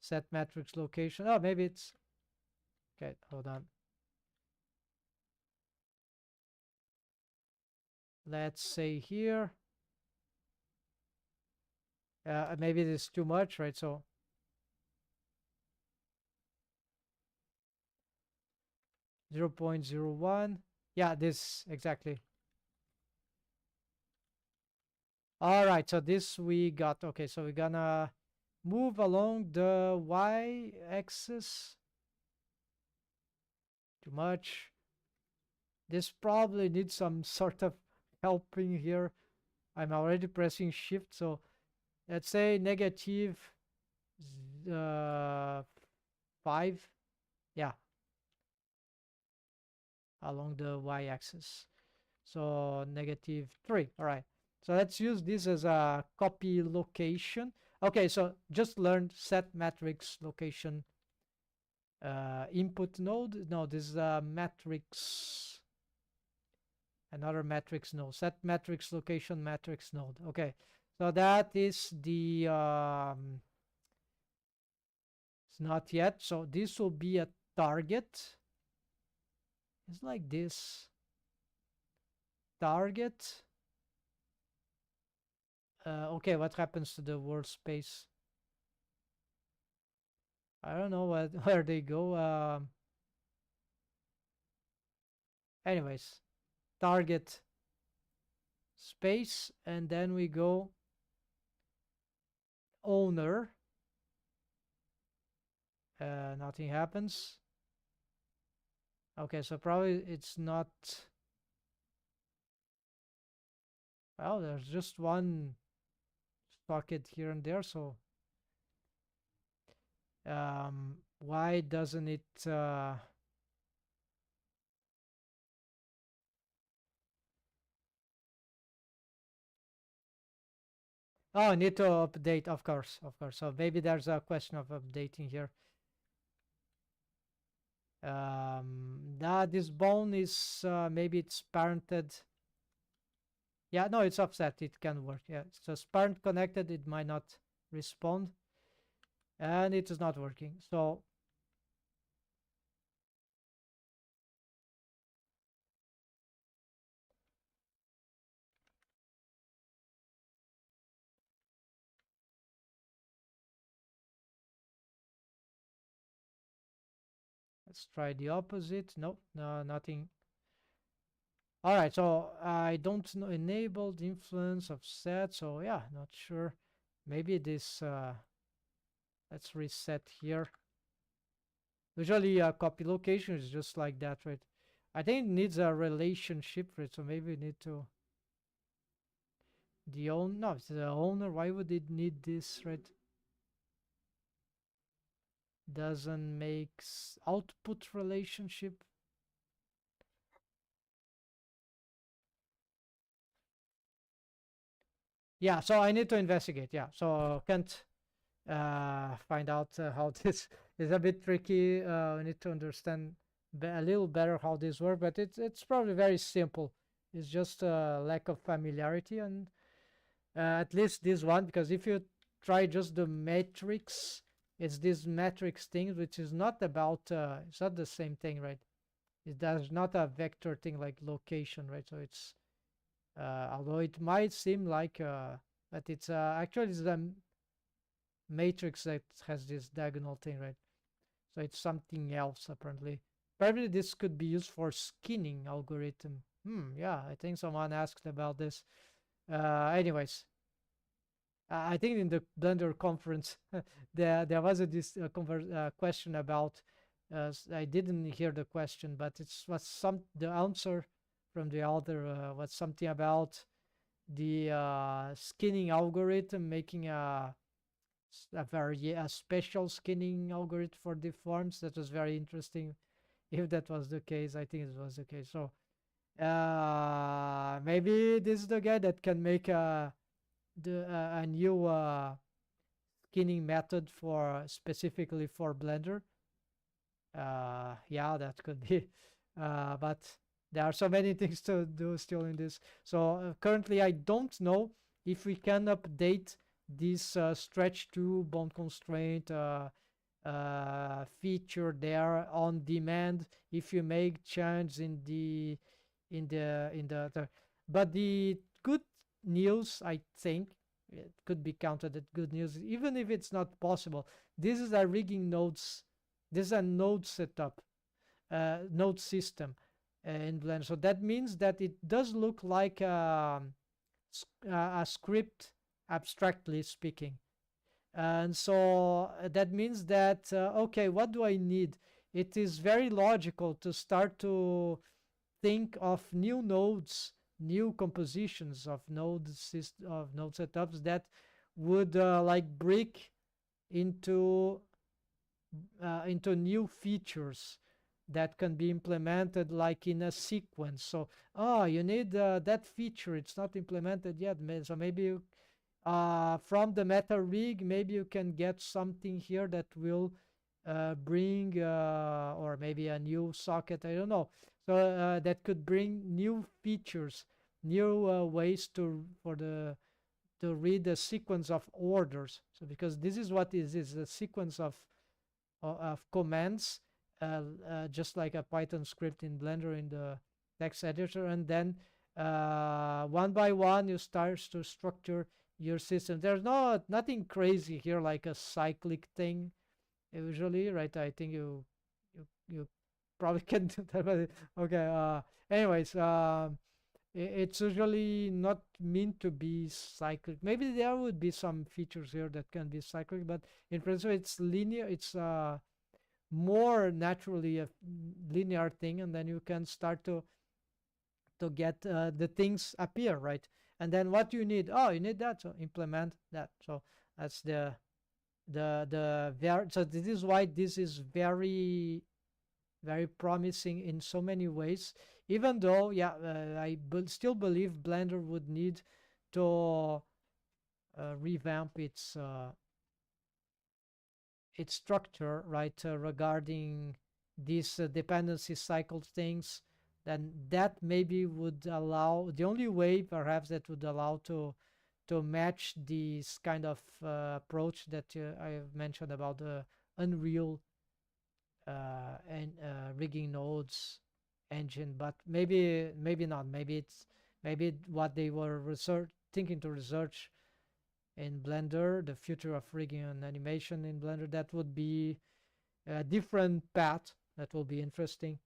Set matrix location. Oh, maybe it's okay. Hold on. Let's say here. Maybe it is too much, right? So 0.01. Yeah, this exactly. All right, so this we got. Okay, so we're gonna move along the y-axis. Too much. This probably needs some sort of helping here. I'm already pressing shift, so let's say negative 5. Yeah, along the y-axis. So -3. All right. So let's use this as a copy location. Okay, so just learned set matrix location input node. No, this is a matrix, another matrix node. Set matrix location matrix node. Okay, so that is the it's not yet. So this will be a target. It's like this. Target. Okay, what happens to the world space? I don't know where they go. Anyways, target space, and then we go owner. Nothing happens. Okay, so probably it's not. Well, there's just one socket here and there, so why doesn't it oh, I need to update, of course, of course. So maybe there's a question of updating here. This bone is maybe it's parented. Yeah, no, it's offset. It can work. Yeah, so it's parent connected. It might not respond, and it is not working. So let's try the opposite. Nope, no, nothing. All right, so I don't know enabled influence of set. So yeah, not sure. Maybe this. Let's reset here. Usually, copy location is just like that, right? I think it needs a relationship, right? So maybe we need to the owner. No, it's the owner. Why would it need this, right? Doesn't make output relationship. Yeah, so I need to investigate. Yeah, so can't find out how this is a bit tricky. We need to understand a little better how this works, but it's probably very simple. It's just a lack of familiarity, and At least this one, because if you try just the matrix, it's this matrix thing, which is not about, it's not the same thing, right? It does not a vector thing like location, right? So it's, although it might seem like, but it's actually it's a matrix that has this diagonal thing, right? So it's something else apparently. Probably this could be used for skinning algorithm. Yeah, I think someone asked about this. Anyways, I think in the Blender conference there was a question about. I didn't hear the question, but it's was some the answer from the author was something about the skinning algorithm, making a special skinning algorithm for deforms. That was very interesting. If that was the case, I think it was the case. So maybe this is the guy that can make a new skinning method for specifically for Blender. Yeah, that could be. But there are so many things to do still in this. So currently, I don't know if we can update this stretch to bone constraint feature there on demand if you make change but the good news, I think it could be counted as good news, even if it's not possible. This is a rigging nodes. This is a node setup, node system in Blender. So that means that it does look like a script, abstractly speaking. And so that means that, okay, what do I need? It is very logical to start to think of new nodes, new compositions of of node setups that would like break into new features that can be implemented like in a sequence. So, you need that feature. It's not implemented yet. So maybe you, from the meta rig, maybe you can get something here that will bring, or maybe a new socket. I don't know. So that could bring new features, new ways to read a sequence of orders. So because this is what is a sequence of commands, just like a Python script in Blender in the text editor, and then one by one you start to structure your system. There's nothing crazy here like a cyclic thing usually, right? I think you probably can do that, but okay. Anyways, it's usually not meant to be cyclic. Maybe there would be some features here that can be cyclic, but in principle it's linear. It's more naturally a linear thing, and then you can start to get the things appear, right? And then what you need? Oh, you need that, so implement that. So that's so this is why this is very very promising in so many ways, even though, yeah, I still believe Blender would need to revamp its structure, right, regarding these dependency cycle things. Then that maybe would allow, the only way perhaps that would allow to match this kind of approach that I have mentioned about the Unreal and rigging nodes engine. But maybe not. Maybe what they were thinking to research in Blender, the future of rigging and animation in Blender, that would be a different path. That will be interesting.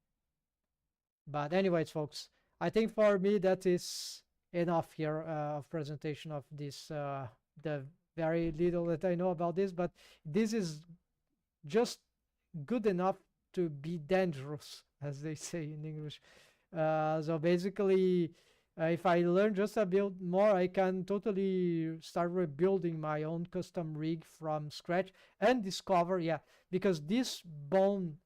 But anyways, folks, I think for me that is enough here of presentation of this, the very little that I know about this. But this is just good enough to be dangerous, as they say in English. So basically, if I learn just a bit more, I can totally start rebuilding my own custom rig from scratch and discover, yeah, because this bone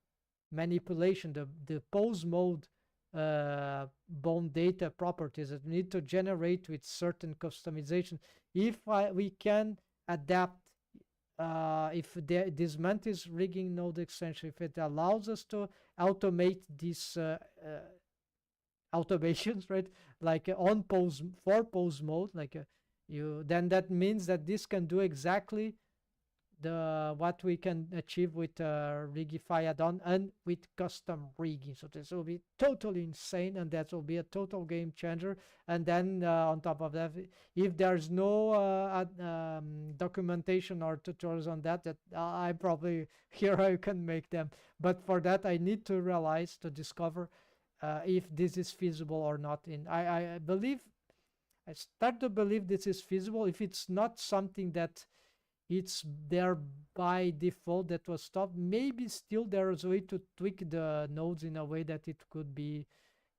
manipulation, the pose mode bone data properties that we need to generate with certain customization, if we can adapt, if this Mantis rigging node extension, if it allows us to automate these automations, right? Like on pose, for pose mode, like Then that means that this can do exactly the what we can achieve with Rigify add-on and with custom rigging. So this will be totally insane, and that will be a total game changer. And then on top of that, if there's no documentation or tutorials on that, I probably here I can make them. But for that, I need to realize to discover if this is feasible or not. I believe I start to believe this is feasible. If it's not something that it's there by default that was stopped, maybe still there's a way to tweak the nodes in a way that it could be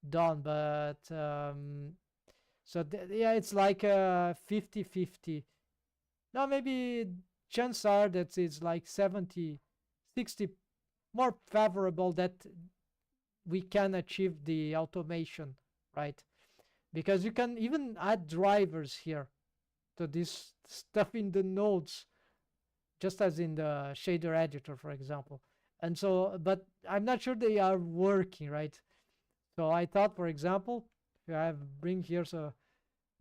done. But so yeah, it's like 50-50. Now maybe chances are that it's like 70-60 more favorable that we can achieve the automation, right? Because you can even add drivers here to this stuff in the nodes, just as in the shader editor, for example. And so, but I'm not sure they are working, right? So I thought, for example, if I bring here, so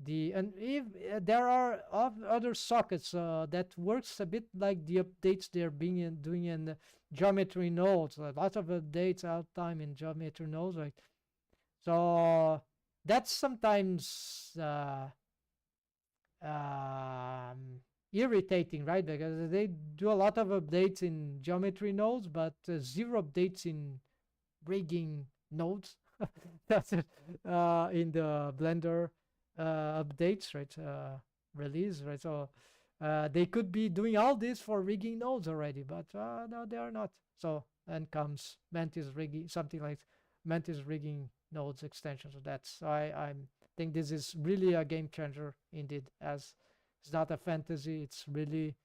and if there are other sockets that works a bit like the updates they're doing in geometry nodes, lots of updates out time in geometry nodes, right? So that's sometimes irritating, right? Because they do a lot of updates in geometry nodes, but zero updates in rigging nodes. That's it. In the Blender updates, right? Release, right? So they could be doing all this for rigging nodes already, but no, they are not. So then comes Mantis rigging, something like Mantis rigging nodes extension. So that's I think this is really a game changer indeed, as it's not a fantasy, it's really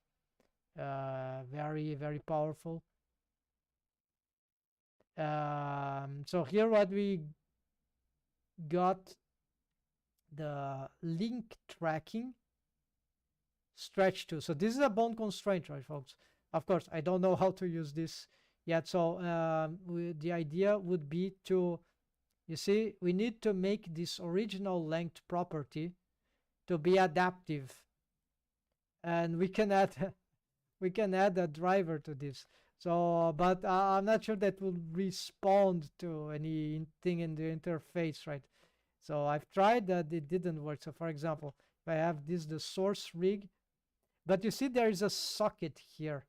very, very powerful. So here what we got, the link tracking stretch to. So this is a bone constraint, right, folks? Of course, I don't know how to use this yet. So the idea would be to, you see, we need to make this original length property to be adaptive, and we can add we can add a driver to this. So, but I'm not sure that will respond to anything in the interface, right? So I've tried that, it didn't work. So for example, if I have this, the source rig, but you see there is a socket here.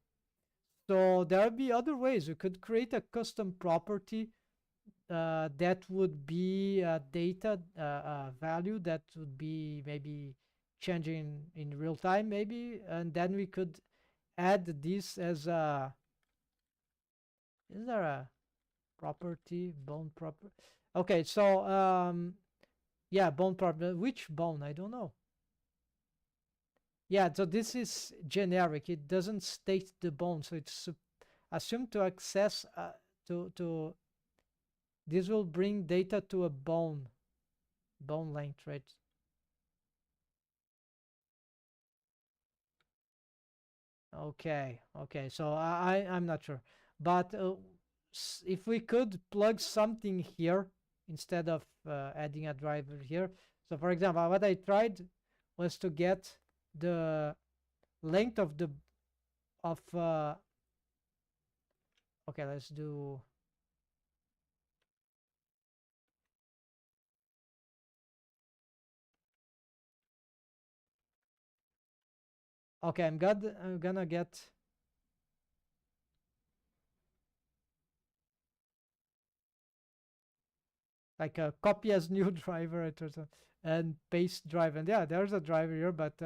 So there will be other ways. You could create a custom property that would be a data value that would be maybe changing in real time, maybe, and then we could add this as a, is there a property, bone property? Okay, so yeah, bone property. Which bone? I don't know. Yeah, so this is generic. It doesn't state the bone, so it's assumed to access to this will bring data to a bone length, right? Okay, okay. So I'm not sure, but if we could plug something here instead of adding a driver here. So for example, what I tried was to get the length of the of okay, let's do, okay, I'm gonna get like a copy as new driver and paste driver. And yeah, there's a driver here, but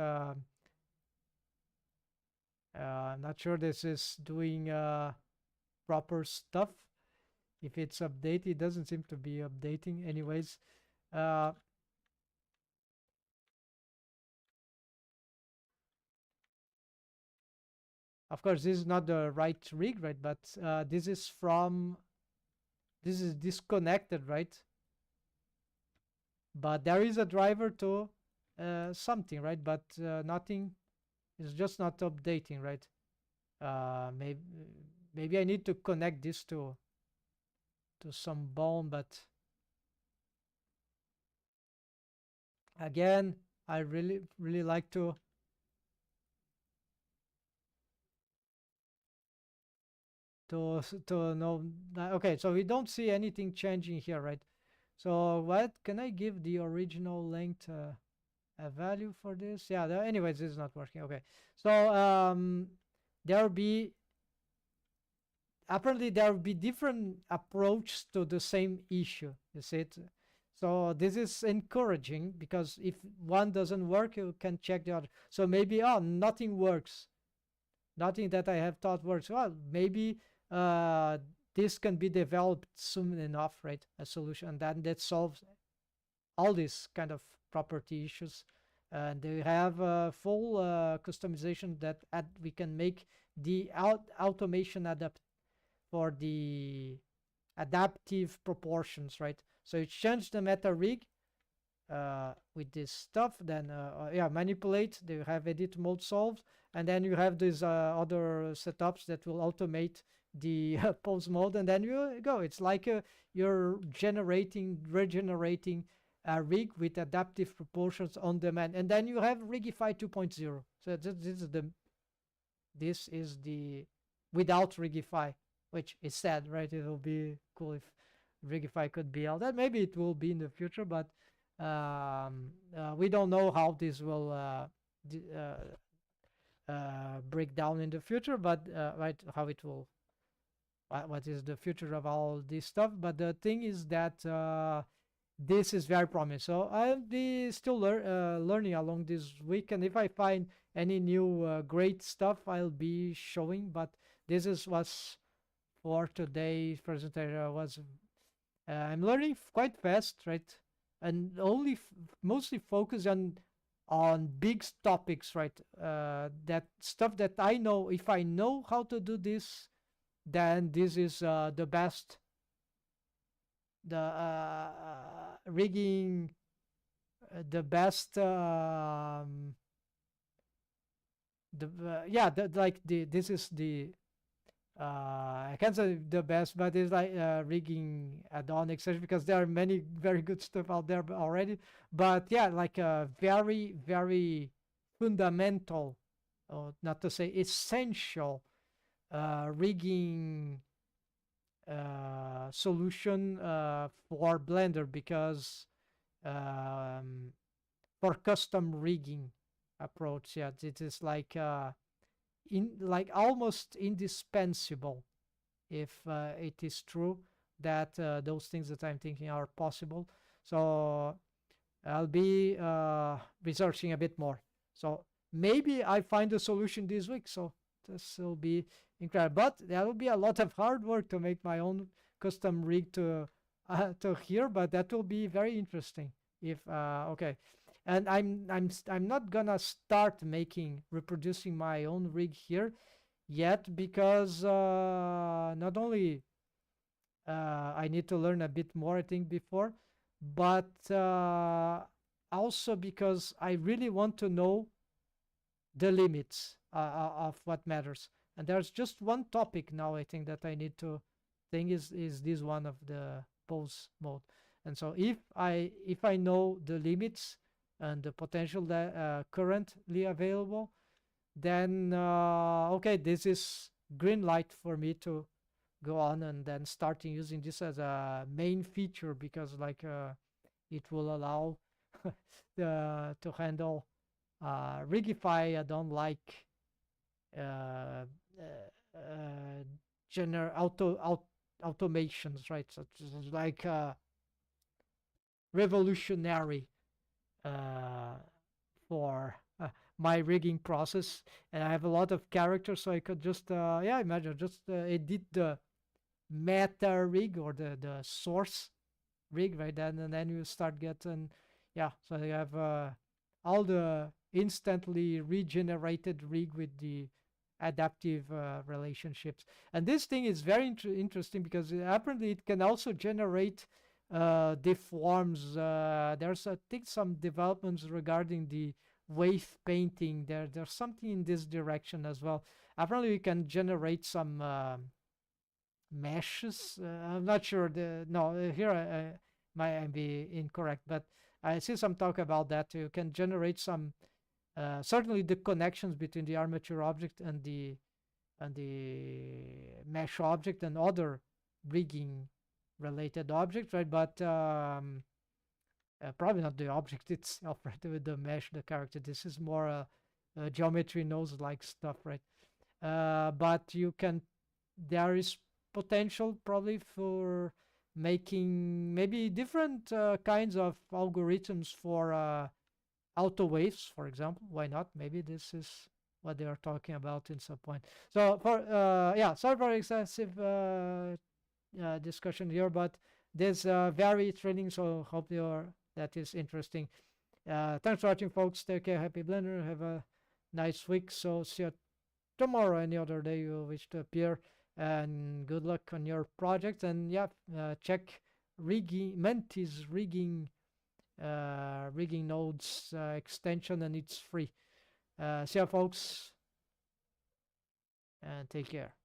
I'm not sure this is doing proper stuff. If it's updated, it doesn't seem to be updating anyways. Uh, of course, this is not the right rig, right? But this is disconnected, right? But there is a driver to something, right? But nothing is just not updating, right? Maybe I need to connect this to some bone, but again, I really like to know that. Okay, so we don't see anything changing here, right? So what can I give the original length a value for this? Yeah, anyways, this is not working. Okay, so there will be apparently there will be different approaches to the same issue. You see it? So this is encouraging because if one doesn't work, you can check the other. So maybe, oh, nothing works. Nothing that I have thought works. Well, maybe this can be developed soon enough, right? A solution, and then that solves all these kind of property issues. And they have full customization that we can make the automation adapt for the adaptive proportions, right? So you change the meta rig with this stuff, then yeah, manipulate. They have edit mode solved, and then you have these other setups that will automate the pose mode, and then you go. It's like you're regenerating a rig with adaptive proportions on demand, and then you have Rigify 2.0. So this is the without Rigify, which is sad, right? It will be cool if Rigify could be all that. Maybe it will be in the future, but we don't know how this will break down in the future, but right, how it will, what is the future of all this stuff. But the thing is that this is very promising. So I'll be still learning along this week, and if I find any new great stuff, I'll be showing. But this is what's for today's presentation. Was I'm learning quite fast, right? And only mostly focus on big topics, right? That stuff that I know. If I know how to do this, then this is the best. The rigging, the best. Yeah, like this is the I can't say the best, but it's like rigging add-on, etc. Because there are many very good stuff out there already. But yeah, like a very fundamental, or not to say essential, rigging solution for Blender, because um, for custom rigging approach, yeah, it is like like almost indispensable if it is true that those things that I'm thinking are possible. So I'll be researching a bit more. So maybe I find a solution this week. So this will be incredible. But there will be a lot of hard work to make my own custom rig to here. But that will be very interesting. If okay, and I'm not gonna start reproducing my own rig here yet, because not only I need to learn a bit more, I think, before, but also because I really want to know the limits of what matters. And there's just one topic now, I think, that I need to think is this one of the pose mode. And so if I know the limits and the potential that currently available, then okay, this is green light for me to go on and then starting using this as a main feature, because like it will allow to handle rigify. I don't like uh, gener automations, right? So it's like revolutionary uh, for my rigging process, and I have a lot of characters, so I could just yeah, imagine just edit the meta rig or the source rig, right? And then you start getting, yeah, so you have all the instantly regenerated rig with the adaptive relationships. And this thing is very interesting because apparently it can also generate deforms. There's I think some developments regarding the wave painting. There's something in this direction as well. Apparently we can generate some meshes. I'm not sure. Here I might be incorrect, but I see some talk about that. You can generate some certainly the connections between the armature object and the mesh object and other rigging related objects, right? But probably not the object itself, right? With the mesh, the character. This is more geometry knows like stuff, right? But you can, there is potential probably for making maybe different kinds of algorithms for auto waves, for example. Why not? Maybe this is what they are talking about in some point. So for yeah, sorry for excessive discussion here, but there's very training. So hope that is interesting. Thanks for watching, folks. Take care. Happy Blender. Have a nice week. So see you tomorrow, any other day you wish to appear. And good luck on your project. And yeah, check rigging Mantis rigging nodes extension, and it's free. See ya, folks, and take care.